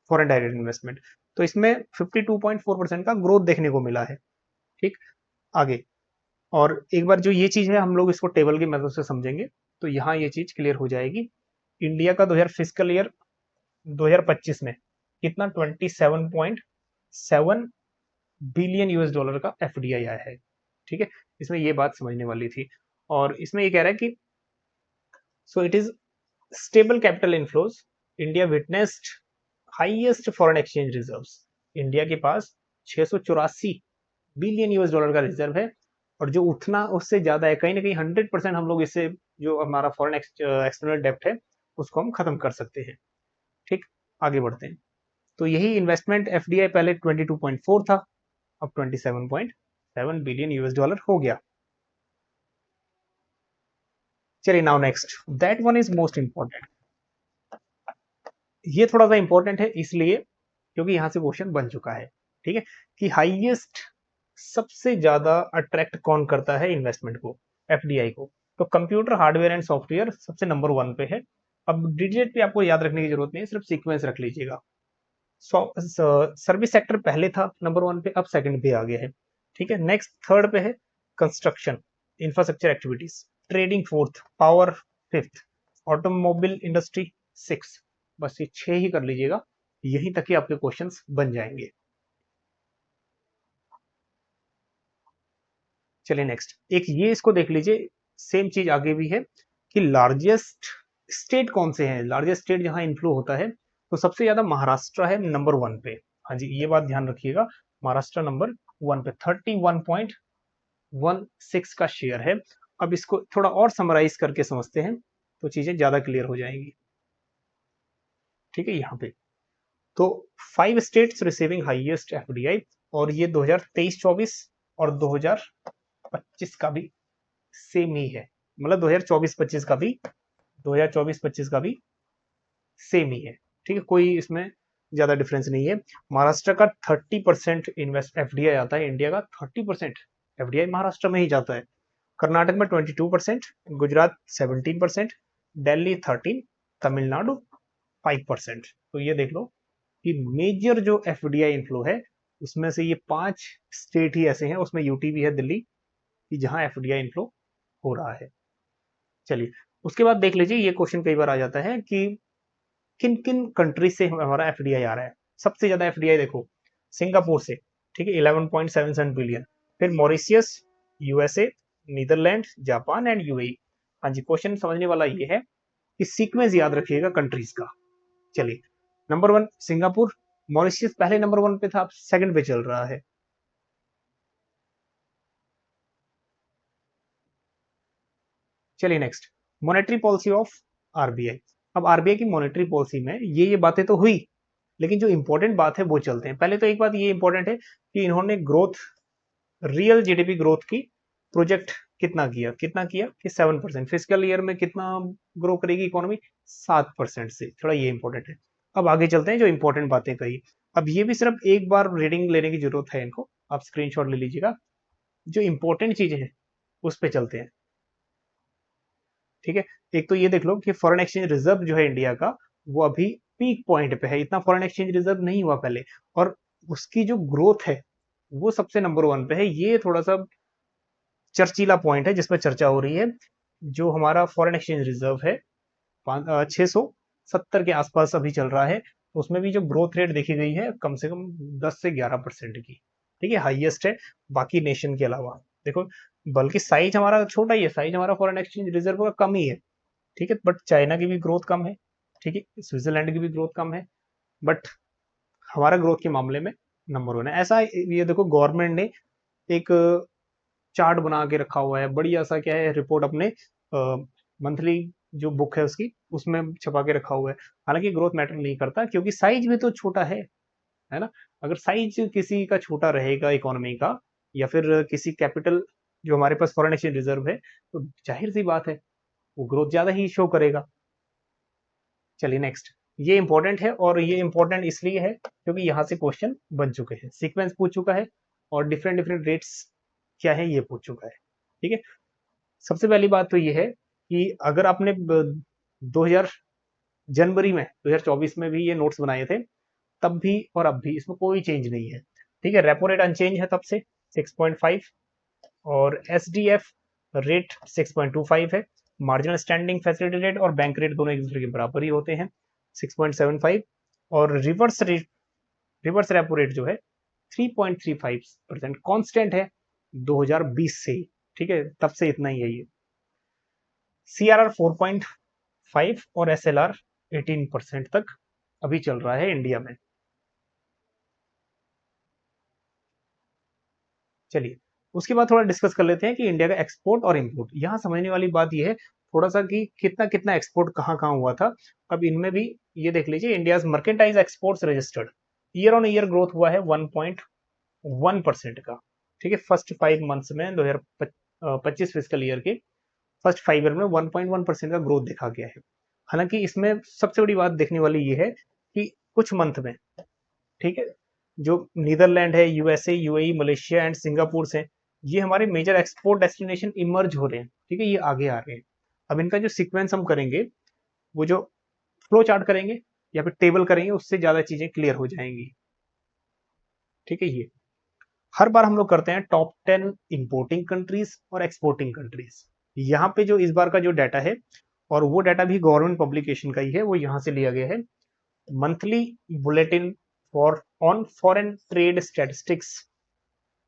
फॉरेन डायरेक्ट इन्वेस्टमेंट। तो इसमें 52.4% का ग्रोथ देखने को मिला है, ठीक। आगे, और एक बार जो ये चीज है हम लोग इसको टेबल की मदद से समझेंगे तो यहाँ ये चीज क्लियर हो जाएगी। इंडिया का 2000 फिजिकल ईयर 2025 में कितना 27.7 बिलियन यूएस डॉलर का एफडीआई आया है, ठीक है, इसमें ये बात समझने वाली थी। और इसमें ये कह रहा है कि so it is stable capital inflows, India witnessed highest foreign exchange reserves, India के पास 684 बिलियन यूएस डॉलर का रिजर्व है, और जो उतना उससे ज्यादा है, कहीं ना कहीं 100% हम लोग इससे जो हमारा फॉरेन एक्सटर्नल डेप्ट है उसको हम खत्म कर सकते हैं, ठीक। आगे बढ़ते हैं, तो यही इन्वेस्टमेंट एफडीआई पहले 22.4 था, अब 27.7 बिलियन यूएस डॉलर हो गया। चलिए, now next, that one is most important, ये थोड़ा सा इंपॉर्टेंट है इसलिए क्योंकि यहां से क्वेश्चन बन चुका है, ठीक है, कि हाईएस्ट सबसे ज्यादा अट्रैक्ट कौन करता है इन्वेस्टमेंट को, एफडीआई को, तो कंप्यूटर हार्डवेयर एंड सॉफ्टवेयर सबसे नंबर 1 पे है। अब डिजिट पे आपको याद रखने की जरूरत नहीं है, सिर्फ सीक्वेंस रख लीजिएगा। सर्विस सेक्टर पहले था नंबर 1 पे, अब सेकंड पे आ गया है, ठीक है। नेक्स्ट थर्ड पे है construction infrastructure activities, trading fourth, power fifth, automobile industry six, बस ये 6 ही कर लीजिएगा, यहीं तक ही आपके क्वेश्चंस बन जाएंगे। चलिए नेक्स्ट, एक ये इसको देख लीजिए, सेम चीज आगे भी है कि लार्जेस्ट स्टेट कौन से हैं, लार्जेस्ट स्टेट जहां इन्फ्लो होता है, तो सबसे ज्यादा महाराष्ट्र है नंबर 1 पे। हाँ जी, ये बात ध्यान रखिएगा, महाराष्ट्र नंबर 1 पे 31.16 का शेयर है। अब इसको थोड़ा और समराइज करके समझते हैं तो चीजें ज्यादा क्लियर हो जाएंगी, ठीक है। यहाँ पे तो 5 स्टेट्स रिसीविंग हाईएस्ट एफडीआई, और ये 2023-24 और 2025 का भी सेम ही है, मतलब 2024-25 का भी 2024-25 का भी सेम ही है, ठीक है, कोई इसमें ज्यादा डिफरेंस नहीं है। महाराष्ट्र का 30% इन्वेस्ट एफडीआई आता है, इंडिया का 30% एफडीआई महाराष्ट्र में ही जाता है। कर्नाटक में 22%, गुजरात 17%, दिल्ली 13, तमिलनाडु 5%, तो ये देख लो कि मेजर जो एफडीआई इनफ्लो है उसमें से ये 5 स्टेट ही ऐसे हैं, उसमें यूटी भी है दिल्ली, कि जहां एफडीआई इनफ्लो हो रहा है। चलिए उसके बाद देख लीजिए, ये क्वेश्चन कई बार आ जाता है कि किन किन कंट्रीज से हमारा एफडीआई आ रहा है। सबसे ज्यादा एफडीआई देखो सिंगापुर से, ठीक है 11.77 बिलियन, फिर Mauritius, USA, Netherland, Japan and UAE. हाँ जी, क्वेश्चन समझने वाला ये है कि सीक्वेंस याद रखिएगा कंट्रीज का। चलिए नंबर 1 सिंगापुर, मॉरिशियस पहले नंबर 1 पे था, अब सेकंड पे चल रहा है। चलिए next, monetary policy of RBI. अब आरबीआई की मॉनेटरी पॉलिसी में ये बातें तो हुई, लेकिन जो इंपॉर्टेंट बात है वो चलते हैं। पहले तो एक बात ये इंपॉर्टेंट है कि इन्होंने ग्रोथ, रियल जीडीपी ग्रोथ की प्रोजेक्ट कितना किया कि 7%। फिजिकल ईयर में कितना ग्रो करेगी इकोनॉमी, 7% से, थोड़ा ये इंपॉर्टेंट है। अब आगे चलते हैं, जो इंपॉर्टेंट बातें कही। अब ये भी सिर्फ एक बार रीडिंग लेने की जरूरत है इनको, आप स्क्रीनशॉट ले लीजिएगा। जो इंपॉर्टेंट चीजें हैं उस पर चलते हैं, ठीक है। एक तो ये देख लो कि फॉरेन एक्सचेंज रिजर्व जो है इंडिया का, वो अभी पीक पॉइंट पे है, इतना फॉरेन एक्सचेंज रिजर्व नहीं हुआ पहले, और उसकी जो ग्रोथ है वो सबसे नंबर 1 पे है। ये थोड़ा सा चर्चीला पॉइंट है जिसमें चर्चा हो रही है। जो हमारा फॉरेन एक्सचेंज रिजर्व है 670 के आसपास अभी चल रहा है, उसमें भी जो ग्रोथ रेट देखी गई है कम से कम 10 से 11% की, ठीक है, हाईएस्ट है बाकी नेशन के अलावा। देखो बल्कि साइज हमारा छोटा ही है, साइज हमारा फॉरेन एक्सचेंज रिजर्व का कम ही है, ठीक है, बट चाइना की भी ग्रोथ कम है, ठीक है, स्विट्जरलैंड की भी ग्रोथ कम है, बट हमारा ग्रोथ के मामले में नंबर 1 है। ऐसा ये देखो गवर्नमेंट ने एक चार्ट बना के रखा हुआ है, बढ़िया सा, क्या है, रिपोर्ट अपने मंथली जो बुक है उसकी, उसमें छपा के रखा हुआ है। हालांकि ग्रोथ मैटर नहीं करता क्योंकि साइज भी तो छोटा है ना। अगर साइज किसी का छोटा रहेगा इकोनॉमी का, या फिर किसी कैपिटल जो हमारे पास फॉरेन एक्सचेंज रिजर्व है, तो जाहिर सी बात है वो ग्रोथ ज्यादा ही शो करेगा। चलिए नेक्स्ट, ये इंपॉर्टेंट है, और ये इंपॉर्टेंट इसलिए है क्योंकि यहाँ से क्वेश्चन बन चुके हैं, सीक्वेंस पूछ चुका है, और डिफरेंट डिफरेंट रेट्स क्या है ये पूछ चुका है, ठीक है। सबसे पहली बात तो ये है कि अगर आपने 2000 जनवरी में 2024 में भी ये नोट्स बनाए थे, तब भी और अब भी इसमें कोई चेंज नहीं है, ठीक है। रेपो रेट अनचेंज है तब से 6.5, और एसडीएफ रेट 6.25 है। मार्जिनल स्टैंडिंग फैसिलिटी रेट और बैंक रेट दोनों एक दूसरे के बराबर ही होते हैं, 6.75। और रिवर्स रेपो रेट जो है 3.35% कांस्टेंट है 2020 से ही, ठीक है, तब से इतना ही है ये। सीआरआर 4.5 और एसएलआर 18% तक अभी चल रहा है इंडिया में। चलिए उसके बाद थोड़ा डिस्कस कर लेते हैं कि इंडिया का एक्सपोर्ट और इंपोर्ट। यहाँ समझने वाली बात यह है थोड़ा सा कि कितना कितना एक्सपोर्ट कहाँ कहाँ हुआ था। अब इनमें भी ये देख लीजिए, India merchandise exports registered year on year growth हुआ है 1.1% का, ठीक है। फर्स्ट 5 मंथ्स में 2025 फिजिकल ईयर के फर्स्ट 5 ईयर में 1.1% का ग्रोथ देखा गया है। हालांकि इसमें सबसे बड़ी बात देखने वाली ये है कि कुछ मंथ में, ठीक है, जो नीदरलैंड है, USA, UAE, Malaysia and Singapore से, ये हमारे मेजर एक्सपोर्ट डेस्टिनेशन इमर्ज हो रहे हैं, ठीक है, ये आगे आ रहे हैं। अब इनका जो सीक्वेंस हम करेंगे, वो जो फ्लो चार्ट करेंगे या फिर टेबल करेंगे, उससे ज्यादा चीजें क्लियर हो जाएंगी, ठीक है। ये हर बार हम लोग करते हैं टॉप 10 इंपोर्टिंग कंट्रीज और एक्सपोर्टिंग कंट्रीज। यहाँ पे जो इस बार का जो डाटा है, और वो डाटा भी गवर्नमेंट पब्लिकेशन का ही है, वो यहाँ से लिया गया है, monthly bulletin for on foreign trade statistics,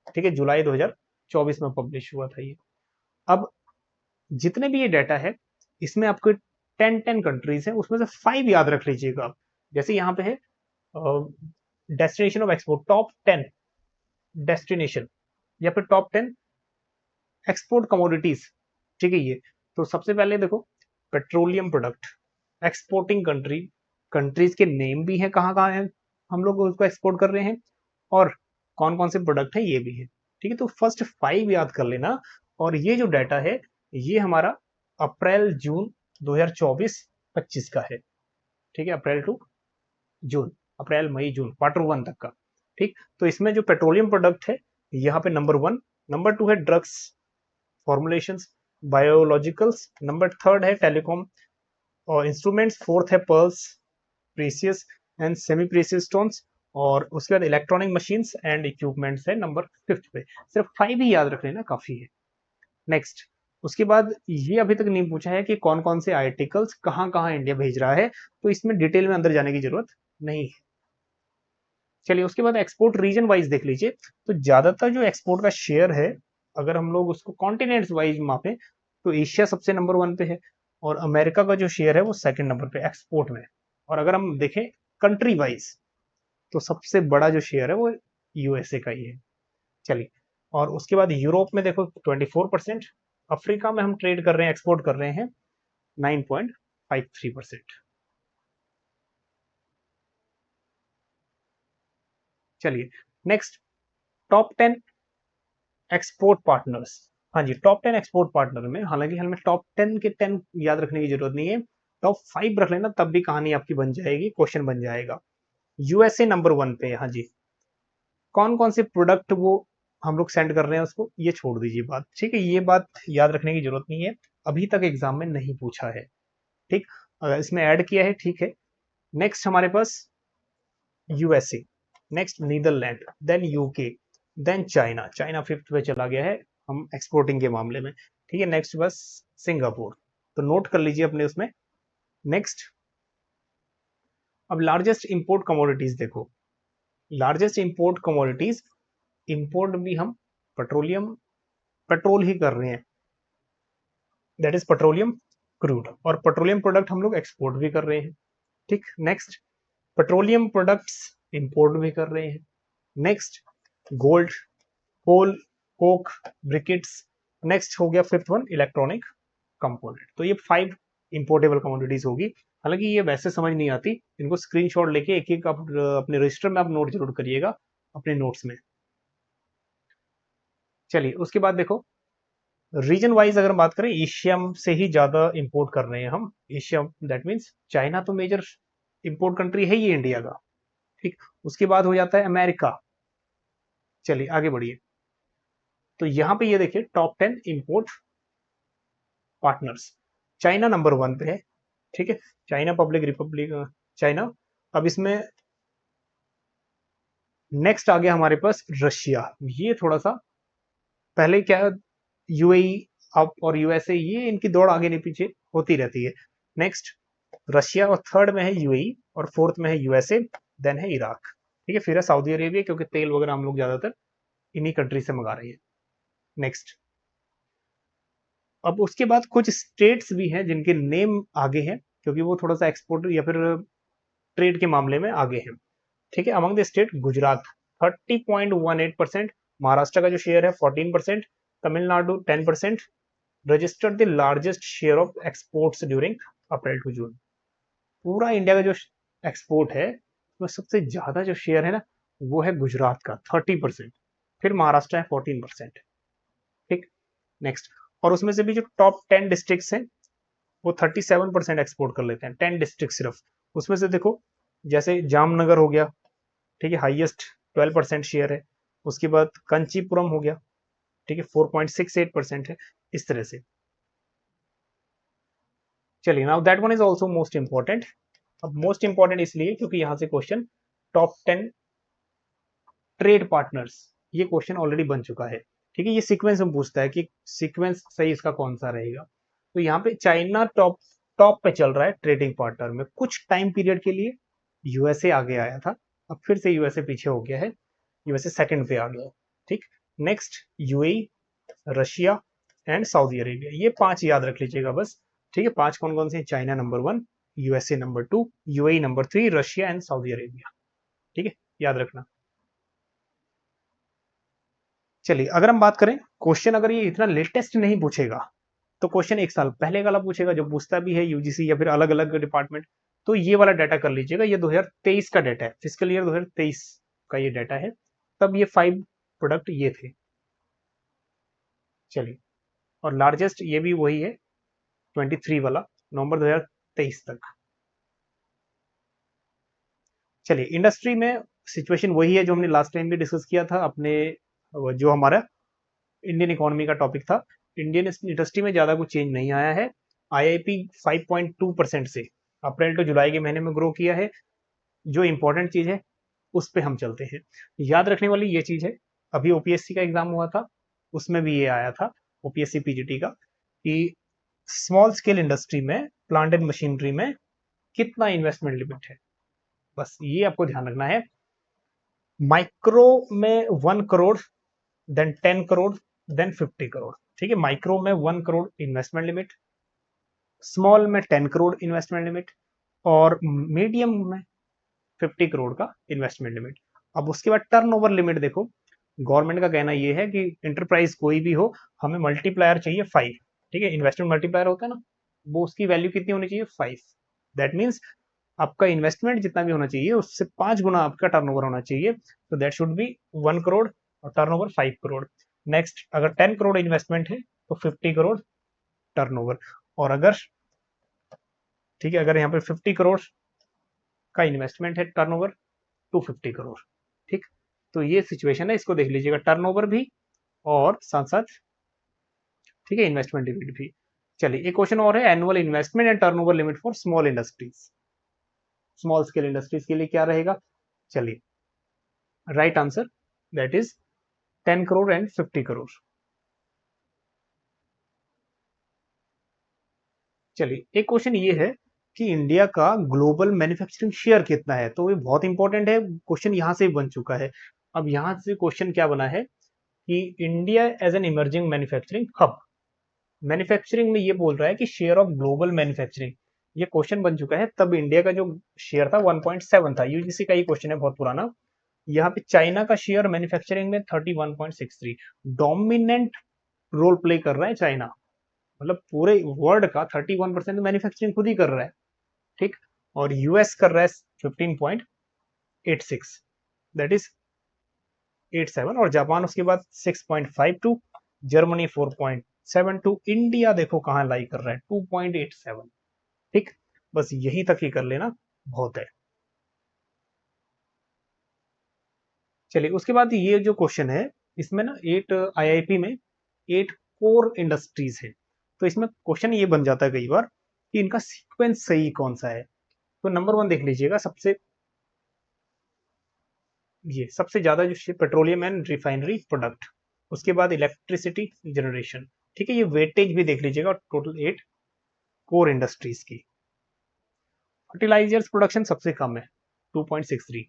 ठीक है, जुलाई 2024 में पब्लिश हुआ था ये। अब जितने भी ये डाटा है, इसमें आपको 10 कंट्रीज है, उसमें से 5 याद रख लीजिएगा आप। जैसे यहाँ पे है destination of export, top 10 destination, या फिर टॉप 10 एक्सपोर्ट कमोडिटीज, ठीक है। ये तो सबसे पहले देखो, पेट्रोलियम प्रोडक्ट एक्सपोर्टिंग कंट्रीज के नेम भी है, कहाँ कहाँ है हम लोग उसको एक्सपोर्ट कर रहे हैं, और कौन कौन से प्रोडक्ट है ये भी है, ठीक है। तो फर्स्ट 5 याद कर लेना। और ये जो डाटा है, ये हमारा अप्रैल जून 2024-25 का है, ठीक है, अप्रैल to June, April May June Q1 तक का, ठीक। तो इसमें जो पेट्रोलियम प्रोडक्ट है यहाँ पे नंबर 1, नंबर 2 है ड्रग्स फॉर्मुलेशंस, बायोलॉजिकल्स, नंबर 3 है टेलीकॉम और इंस्ट्रूमेंट्स, 4th है pearls precious, and semi precious stones, और उसके बाद इलेक्ट्रॉनिक मशीन्स एंड इक्विपमेंट्स है नंबर 5 पे। सिर्फ 5 ही याद रख लेना, काफी है। नेक्स्ट, उसके बाद ये अभी तक नहीं पूछा है कि कौन कौन से आर्टिकल्स कहाँ कहाँ इंडिया भेज रहा है, तो इसमें डिटेल में अंदर जाने की जरूरत नहीं है। चलिए, उसके बाद एक्सपोर्ट रीजन वाइज देख लीजिए। तो ज्यादातर जो एक्सपोर्ट का शेयर है, अगर हम लोग उसको कॉन्टिनेंट्स वाइज मापे, तो एशिया सबसे नंबर 1 पे है, और अमेरिका का जो शेयर है वो सेकंड नंबर पे एक्सपोर्ट में। और अगर हम देखें कंट्री वाइज, तो सबसे बड़ा जो शेयर है वो यूएसए का ही है। चलिए, और उसके बाद यूरोप में देखो 24%, अफ्रीका में हम ट्रेड कर रहे हैं, एक्सपोर्ट कर रहे हैं 9.53%। चलिए, नेक्स्ट, टॉप 10 एक्सपोर्ट पार्टनर्स। हाँ जी, टॉप 10 एक्सपोर्ट पार्टनर में, हालांकि हमें टॉप 10 के 10 याद रखने की जरूरत नहीं है, टॉप 5 रख लेना, तब भी कहानी आपकी बन जाएगी, क्वेश्चन बन जाएगा। यूएसए नंबर 1 पे है। हाँ जी, कौन कौन से प्रोडक्ट वो हम लोग सेंड कर रहे हैं उसको, ये छोड़ दीजिए बात, ठीक है, ये बात याद रखने की जरूरत नहीं है, अभी तक एग्जाम में नहीं पूछा है। ठीक, अगर इसमें ऐड किया है ठीक है। नेक्स्ट हमारे पास USA, next Netherlands, then UK, then China. China 5th पे चला गया है हम एक्सपोर्टिंग के मामले में, ठीक है। नेक्स्ट बस सिंगापुर, तो नोट कर लीजिए अपने उसमें। नेक्स्ट, अब लार्जेस्ट इंपोर्ट कमोडिटीज देखो। लार्जेस्ट इंपोर्ट कमोडिटीज, इंपोर्ट भी हम पेट्रोल ही कर रहे हैं, दैट इज पेट्रोलियम क्रूड, और पेट्रोलियम प्रोडक्ट हम लोग एक्सपोर्ट भी कर रहे हैं। ठीक, नेक्स्ट, पेट्रोलियम प्रोडक्ट्स इंपोर्ट भी कर रहे हैं। नेक्स्ट, गोल्ड, कोल, कोक, ब्रिकेट्स। नेक्स्ट हो गया 5th वन, इलेक्ट्रॉनिक कंपोनेंट। तो ये 5 इंपोर्टेबल कमोडिटीज होगी। हालांकि ये वैसे समझ नहीं आती, इनको स्क्रीनशॉट लेके एक एक अपने रजिस्टर में आप नोट जरूर करिएगा अपने नोट्स में। चलिए, उसके बाद देखो रीजन वाइज अगर बात करें, एशिया से ही ज्यादा इंपोर्ट कर रहे हैं हम। एशिया दैट मीन्स चाइना तो मेजर इंपोर्ट कंट्री है ही इंडिया का। ठीक, उसके बाद हो जाता है अमेरिका। चलिए आगे बढ़िए, तो यहां पे ये देखिए top 10 import partners, China number 1 पे है। ठीक है, चाइना पब्लिक रिपब्लिक चाइना। अब इसमें नेक्स्ट आ गया हमारे पास रशिया। ये थोड़ा सा पहले क्या, यूएई अब और यूएसए, ये इनकी दौड़ आगे नहीं पीछे होती रहती है। नेक्स्ट रशिया, और थर्ड में है यूएई, और फोर्थ में है यूएसए, देन है इराक। ठीक है, फिर है सऊदी अरेबिया, क्योंकि तेल वगैरह हम लोग ज्यादातर इन्हीं कंट्री से मंगा रहे हैं। नेक्स्ट, अब उसके बाद कुछ स्टेट्स भी हैं जिनके नेम आगे हैं, क्योंकि वो थोड़ा सा एक्सपोर्ट या फिर ट्रेड के मामले में आगे हैं। ठीक है, among the state Gujarat 30.18%, Maharashtra का जो शेयर है 14%, Tamil Nadu 10%, registered the largest share of exports during April to June. पूरा इंडिया का जो एक्सपोर्ट है उसमें सबसे ज्यादा जो शेयर है ना, वो है गुजरात का 30%, फिर महाराष्ट्र है 14%। ठीक, नेक्स्ट, और उसमें से भी जो टॉप 10 डिस्ट्रिक्ट्स हैं वो 37% एक्सपोर्ट कर लेते हैं, 10 डिस्ट्रिक्ट सिर्फ। उसमें से देखो, जैसे जामनगर हो गया, ठीक है, हाईएस्ट 12% शेयर है। उसके बाद कंचीपुरम हो गया, ठीक है, 4.68% है, इस तरह से। चलिए, now that one is also most important. अब मोस्ट इंपॉर्टेंट इसलिए क्योंकि यहां से क्वेश्चन टॉप 10 ट्रेड पार्टनर्स, ये क्वेश्चन ऑलरेडी बन चुका है। ठीक है, ये सीक्वेंस में पूछता है कि सीक्वेंस सही इसका कौन सा रहेगा। तो यहाँ पे चाइना टॉप टॉप पे चल रहा है ट्रेडिंग पार्टनर में, कुछ टाइम पीरियड के लिए यूएसए आगे आया था, अब फिर से यूएसए पीछे हो गया है, यूएसए सेकंड पे आ गया। ठीक, next UAE, Russia and Saudi Arabia, ये 5 याद रख लीजिएगा बस। ठीक है, 5 कौन कौन से? China number 1, USA number 2, UAE number 3, Russia and Saudi Arabia. ठीक है, याद रखना। चलिए, अगर हम बात करें क्वेश्चन, अगर ये इतना लेटेस्ट नहीं पूछेगा तो क्वेश्चन 1 साल पहले वाला पूछेगा, जो पूछता भी है यूजीसी या फिर अलग अलग डिपार्टमेंट। तो ये वाला डाटा कर लीजिएगा, ये 2023 का डाटा है, फिजिकल ईयर 2023 का ये डाटा है, तब ये 5 प्रोडक्ट ये थे। चलिए, और लार्जेस्ट ये भी वही है 23 वाला, नवंबर 2023 तक। चलिए, इंडस्ट्री में सिचुएशन वही है जो हमने लास्ट टाइम भी डिस्कस किया था अपने, जो हमारा इंडियन इकोनॉमी का टॉपिक था। इंडियन इंडस्ट्री में ज्यादा कुछ चेंज नहीं आया है। आईआईपी 5.2% से अप्रैल टू जुलाई के महीने में ग्रो किया है। जो इंपॉर्टेंट चीज है उस पे हम चलते हैं। याद रखने वाली ये चीज है, अभी ओपीएससी का एग्जाम हुआ था, उसमें भी ये आया था, ओपीएससी पीजीटी का, कि स्मॉल स्केल इंडस्ट्री में, प्लांट एंड मशीनरी में कितना इन्वेस्टमेंट लिमिट है, बस ये आपको ध्यान रखना है। माइक्रो में 1 करोड़, देन 10 करोड़, देन 50 करोड़। ठीक है, माइक्रो में 1 करोड़ इन्वेस्टमेंट लिमिट, स्मॉल में 10 करोड़ इन्वेस्टमेंट लिमिट, और मीडियम में 50 करोड़ का इन्वेस्टमेंट लिमिट। अब उसके बाद टर्नओवर लिमिट देखो, गवर्नमेंट का कहना यह है कि इंटरप्राइज कोई भी हो, हमें मल्टीप्लायर चाहिए 5। ठीक है, इन्वेस्टमेंट मल्टीप्लायर होता है ना, वो उसकी वैल्यू कितनी होनी चाहिए, 5। दैट मीन्स आपका इन्वेस्टमेंट जितना भी होना चाहिए उससे 5 गुना आपका टर्नओवर होना चाहिए, तो दैट शुड बी 1 करोड़ और टर्नओवर 5 करोड़। नेक्स्ट, अगर 10 करोड़ इन्वेस्टमेंट है तो 50 करोड़ टर्नओवर, और अगर, ठीक है, अगर यहाँ पे 50 करोड़ का इन्वेस्टमेंट है, टर्नओवर 250 करोड़। ठीक, तो ये सिचुएशन है, इसको देख लीजिएगा, टर्नओवर भी और साथ साथ, ठीक है, इन्वेस्टमेंट लिमिट भी। चलिए एक क्वेश्चन और है, annual investment and turnover limit for small industries. Small scale industries के लिए क्या रहेगा, चलिए, right answer that is 10 crore and 50 crore. चलिए एक क्वेश्चन ये है कि इंडिया का ग्लोबल मैन्युफैक्चरिंग शेयर कितना है, तो ये बहुत इंपॉर्टेंट है, क्वेश्चन यहां से बन चुका है। अब यहां से क्वेश्चन क्या बना है कि India as an emerging manufacturing hub, manufacturing में ये बोल रहा है कि शेयर ऑफ ग्लोबल मैन्युफैक्चरिंग, ये क्वेश्चन बन चुका है। तब इंडिया का जो शेयर था 1.7 था, यूजीसी का ये क्वेश्चन है बहुत पुराना। यहाँ पे चाइना का शेयर मैन्युफैक्चरिंग में 31.63, डोमिनेंट रोल प्ले कर रहा है चाइना, मतलब पूरे वर्ल्ड का 31% मैन्युफैक्चरिंग खुद ही कर रहा है। ठीक, और यूएस कर रहा है 15.86, दैट इज 87, और जापान उसके बाद 6.52, जर्मनी 4.72, इंडिया देखो कहां लाई कर रहा है 2.87। ठीक, बस यही तक ही कर लेना बहुत है। चलिए उसके बाद ये जो क्वेश्चन है, इसमें ना 8 आईआईपी में 8 कोर इंडस्ट्रीज है, तो इसमें क्वेश्चन ये बन जाता है कई बार कि इनका सीक्वेंस सही कौन सा है। तो नंबर 1 देख लीजिएगा, सबसे, ये सबसे ज्यादा जो पेट्रोलियम एंड रिफाइनरी प्रोडक्ट, उसके बाद इलेक्ट्रिसिटी जनरेशन। ठीक है, ये वेटेज भी देख लीजिएगा, टोटल 8 कोर इंडस्ट्रीज की। फर्टिलाइजर्स प्रोडक्शन सबसे कम है 2.63,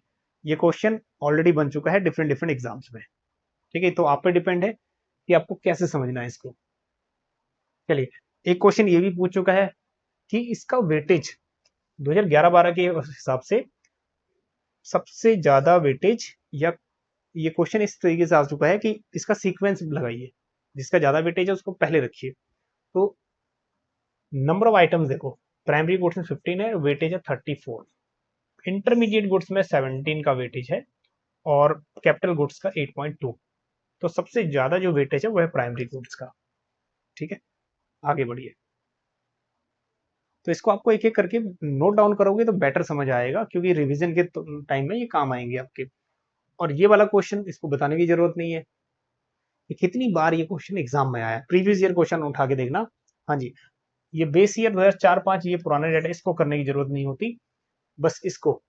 ये क्वेश्चन ऑलरेडी बन चुका है डिफरेंट डिफरेंट एग्जाम्स में। ठीक है, तो आप पे डिपेंड है कि आपको कैसे समझना है इसको। चलिए एक क्वेश्चन ये भी पूछ चुका है कि इसका वेटेज 2011-12 के हिसाब से सबसे ज्यादा वेटेज, या ये क्वेश्चन इस तरीके से आ चुका है कि इसका सीक्वेंस लगाइए, जिसका ज्यादा वेटेज है उसको पहले रखिए। तो नंबर ऑफ आइटम्स देखो, प्राइमरी गुड्स में 15 है, वेटेज है 34, इंटरमीडिएट गुड्स में 17 का वेटेज है, और कैपिटल गुड्स का 8.2। तो सबसे ज्यादा जो वेटेज है वो है प्राइमरी गुड्स का। ठीक है, आगे बढ़िए। तो इसको आपको एक एक करके नोट डाउन करोगे तो बेटर समझ आएगा, क्योंकि रिवीजन के टाइम में ये काम आएंगे आपके। और ये वाला क्वेश्चन इसको बताने की जरूरत नहीं है कि कितनी बार ये क्वेश्चन एग्जाम में आया है, प्रीवियस ईयर क्वेश्चन उठा के देखना। हाँ जी, ये बेस ईयर 2004-5, ये पुराने डेटा, इसको करने की जरूरत नहीं होती। बस इसको,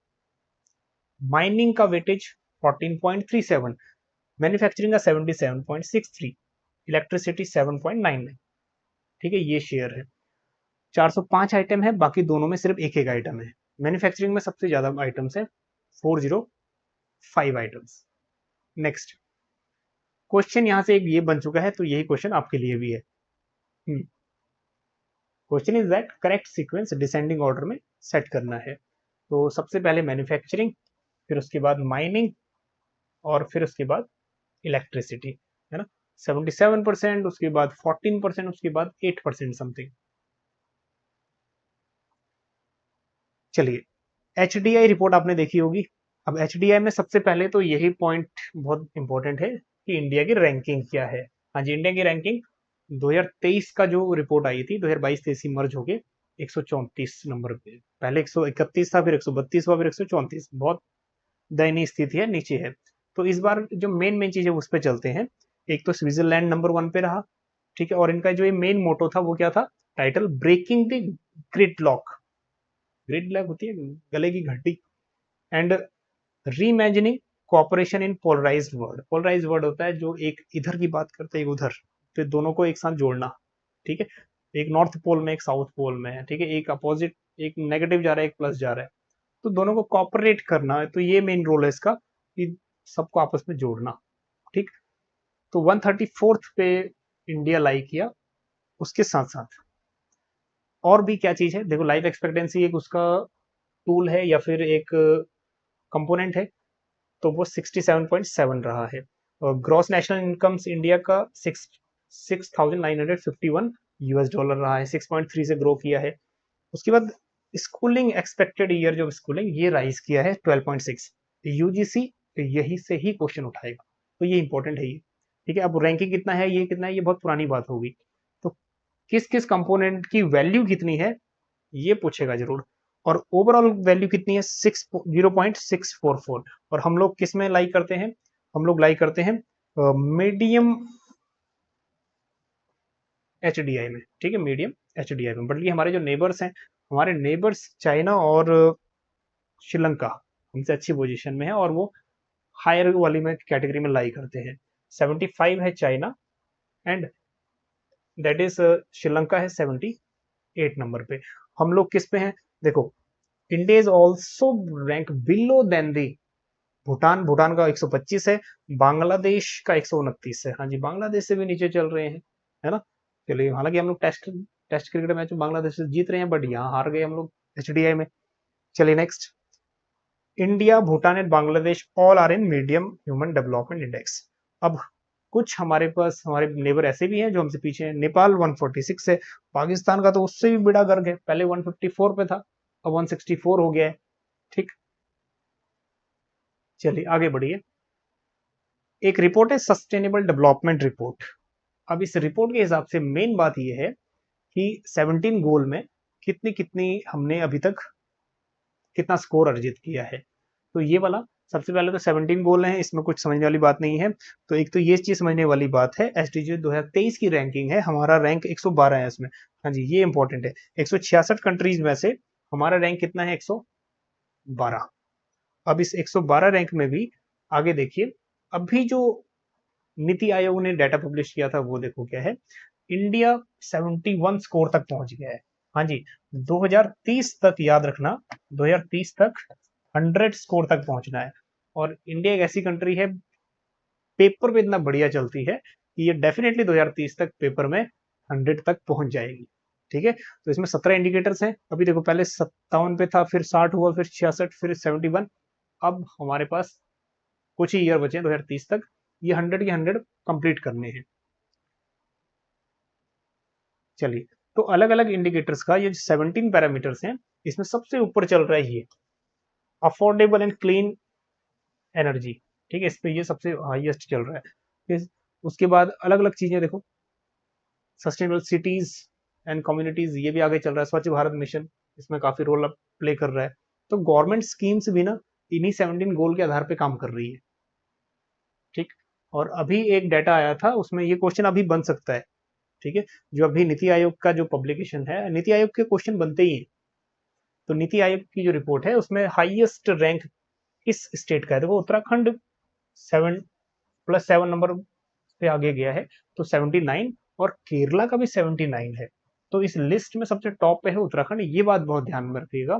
माइनिंग का वेटेज 14.37, मैन्युफैक्चरिंग का 77.63, इलेक्ट्रिसिटी 7.99। ठीक है, ये शेयर है। 405 आइटम है, बाकी दोनों में सिर्फ एक एक आइटम है। मैन्युफैक्चरिंग में सबसे ज्यादा आइटम्स है, 405 आइटम्स। नेक्स्ट क्वेश्चन यहां से एक ये बन चुका है, तो यही क्वेश्चन आपके लिए भी है। Question is that correct sequence descending order में सेट करना है। तो सबसे पहले मैन्युफैक्चरिंग, फिर उसके बाद माइनिंग, और फिर उसके बाद इलेक्ट्रिसिटी, है ना, 77%, उसके बाद 14%, उसके बाद 8% समथिंग। चलिए एचडीआई रिपोर्ट आपने देखी होगी। अब एचडीआई में सबसे पहले तो यही पॉइंट बहुत इंपॉर्टेंट है कि इंडिया की रैंकिंग क्या है। हाँ जी, इंडिया की रैंकिंग 2023 का जो रिपोर्ट आई थी, 2022-23 मर्ज होके 134 नंबर पे, पहले 131 था, फिर 132 हुआ, फिर 134, बहुत दयनीय स्थिति है, नीचे है। तो इस बार जो मेन मेन चीज है उस पर चलते हैं। एक तो स्विट्जरलैंड नंबर 1 पे रहा, ठीक है, और इनका जो ये मेन मोटो था वो क्या था, title breaking the grid lock, grid lock होती है गले की घंटी, and reimagining cooperation in polarised world. Polarised world होता है जो एक इधर की बात करते हैं एक उधर, फिर दोनों को एक साथ जोड़ना, ठीक है। एक नॉर्थ पोल में एक साउथ पोल में है, ठीक है, एक अपोजिट, एक नेगेटिव जा रहा है एक प्लस जा रहा है, तो दोनों को कॉपरेट करना है, तो ये मेन रोल है इसका कि सबको आपस में जोड़ना, ठीक। तो 134th पे इंडिया लाई किया। उसके साथ साथ और भी क्या चीज है देखो, लाइफ एक्सपेक्टेंसी एक उसका टूल है या फिर एक कंपोनेंट है, तो वो 67.7 रहा है। और ग्रॉस नेशनल इनकम्स इंडिया का 6,951 यूएस डॉलर रहा है, 6.3 से ग्रो किया है। उसके बाद स्कूलिंग एक्सपेक्टेड ईयर जो स्कूलिंग ये राइज किया है 12.6। यूजीसी यही से ही क्वेश्चन उठाएगा, तो ये इंपॉर्टेंट है ये, ठीक है। अब रैंकिंग कितना है, ये कितना है, ये बहुत पुरानी बात होगी, तो किस किस कंपोनेंट की वैल्यू कितनी है ये पूछेगा जरूर। और ओवरऑल वैल्यू कितनी है 0.644। और हम लोग किस में लाई करते हैं, हम लोग लाई करते हैं मीडियम एचडीआई में, ठीक है, मीडियम एचडीआई में। बट ये हमारे जो नेबर्स हैं, हमारे नेबर्स चाइना और श्रीलंका हमसे अच्छी पोजीशन में है, और वो हायर वाली में कैटेगरी में लाई करते हैं। 75 है China, and that is Sri Lanka है 78 नंबर पे। हम लोग किस पे हैं देखो, India is also rank below than the Bhutan. Bhutan का 125 है, बांग्लादेश का 129 है। हाँ जी, बांग्लादेश से भी नीचे चल रहे हैं, है ना। चलिए, हालांकि हम लोग टेस्ट टेस्ट क्रिकेट मैच में बांग्लादेश से जीत रहे हैं, बट यहाँ हार गए हम लोग एचडीआई में। चलिए next, India, Bhutan and Bangladesh all are in medium human development index. अब कुछ हमारे पास हमारे नेबर ऐसे भी हैं जो हमसे पीछे हैं। नेपाल 146 है, पाकिस्तान का तो उससे भी बड़ा गर्ग है, पहले 154 पे था, अब 164 हो गया है, ठीक। चलिए आगे बढ़िए। एक रिपोर्ट है सस्टेनेबल डेवलपमेंट रिपोर्ट। अब इस रिपोर्ट के हिसाब से मेन बात यह है कि 17 गोल में कितनी कितनी हमने अभी तक कितना स्कोर अर्जित किया है। तो ये वाला सबसे पहले तो 17 गोल हैं, इसमें कुछ समझने वाली बात नहीं है। तो एक तो ये चीज समझने वाली बात है, एसडीजी 2023 की रैंकिंग है, हमारा रैंक 112 है इसमें। हाँ जी, ये इंपॉर्टेंट है। 166 कंट्रीज में से हमारा रैंक कितना है, 112। अब इस 112 रैंक में भी आगे देखिए, अभी जो नीति आयोग ने डाटा पब्लिश किया था वो देखो क्या है, इंडिया 71 स्कोर तक पहुंच गया है। हाँ जी, 2030 तक याद रखना, 2030 तक 100 स्कोर तक पहुंचना है। और इंडिया एक ऐसी कंट्री है, पेपर पे इतना बढ़िया चलती है कि ये डेफिनेटली 2030 तक पेपर में 100 तक पहुंच जाएगी, ठीक है। तो इसमें 17 इंडिकेटर्स हैं। अभी देखो, पहले 57 पे था, फिर 60 हुआ, फिर 66, फिर 71। अब हमारे पास कुछ ही ईयर बचे हैं 2030 तक, ये 100 के 100 कंप्लीट करने हैं। चलिए, तो अलग अलग इंडिकेटर्स का ये 17 पैरामीटर्स हैं, इसमें सबसे ऊपर चल रहा है ये अफोर्डेबल एंड क्लीन एनर्जी, ठीक है, इस पे ये सबसे हाईएस्ट चल रहा है। फिर उसके बाद अलग अलग चीजें देखो, सस्टेनेबल सिटीज एंड कम्युनिटीज, ये भी आगे चल रहा है। स्वच्छ भारत मिशन इसमें काफी रोल प्ले कर रहा है। तो गवर्नमेंट स्कीम्स भी ना इन्हीं 17 गोल के आधार पे काम कर रही है, ठीक। और अभी एक डाटा आया था, उसमें ये क्वेश्चन अभी बन सकता है, ठीक है। जो अभी नीति आयोग का जो पब्लिकेशन है, नीति आयोग के क्वेश्चन बनते ही हैं। तो नीति आयोग की जो रिपोर्ट है उसमें हाईएस्ट रैंक किस स्टेट का है, देखो उत्तराखंड 7+7 नंबर पे आगे गया है, तो 79। और केरला का भी 79 है। तो इस लिस्ट में सबसे टॉप पे है उत्तराखंड, ये बात बहुत ध्यान में रखिएगा,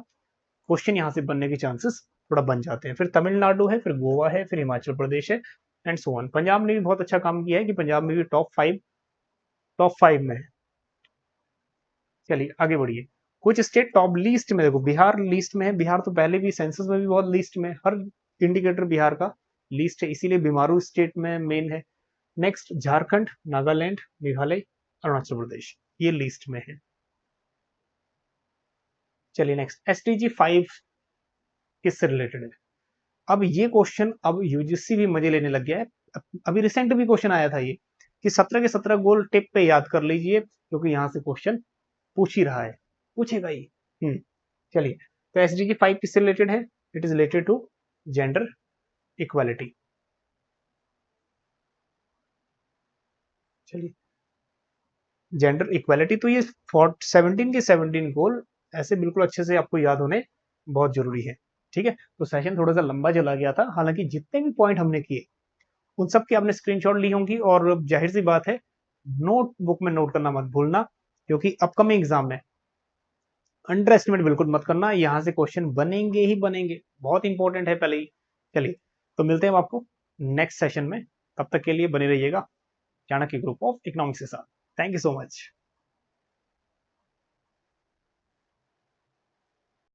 क्वेश्चन यहाँ से बनने के चांसेस थोड़ा बन जाते हैं। फिर तमिलनाडु है, फिर गोवा है, फिर हिमाचल प्रदेश है, एंड सो ऑन। पंजाब ने भी बहुत अच्छा काम किया है कि पंजाब में भी टॉप फाइव में है। चलिए आगे बढ़िए। कुछ स्टेट टॉप लिस्ट में, देखो बिहार लिस्ट में है। बिहार तो पहले भी सेंसस में भी बहुत लिस्ट में, हर इंडिकेटर बिहार का लिस्ट है, इसीलिए बीमारू स्टेट में मेन है। नेक्स्ट झारखंड, नागालैंड, मेघालय, अरुणाचल प्रदेश, ये लिस्ट में है। चलिए नेक्स्ट, एसडीजी 5 किससे रिलेटेड है। अब ये क्वेश्चन अब यूजीसी भी मजे लेने लग गया है। अभी रिसेंट भी क्वेश्चन आया था ये कि 17 के 17 गोल टिप पे याद कर लीजिए, क्योंकि यहां से क्वेश्चन पूछ ही रहा है, पूछेगा ही। चलिए, तो एसडीजी 5 किससे रिलेटेड है, it is related to gender equality. चलिए, जेंडर इक्वालिटी, तो ये 17 के 17 गोल ऐसे बिल्कुल अच्छे से आपको याद होने बहुत जरूरी है, ठीक है। तो सेशन थोड़ा सा लंबा चला गया था, हालांकि जितने भी पॉइंट हमने किए उन सब की आपने स्क्रीनशॉट ली होंगी, और जाहिर सी बात है नोटबुक में नोट करना मत भूलना, क्योंकि अपकमिंग एग्जाम में अंडर एस्टिमेट बिल्कुल मत करना, यहां से क्वेश्चन बनेंगे ही बनेंगे, बहुत इंपॉर्टेंट है पहले ही। चलिए, तो मिलते हैं आपको नेक्स्ट सेशन में, तब तक के लिए बने रहिएगा चाणक्य ग्रुप ऑफ इकोनॉमिक्स के साथ। Thank you so much.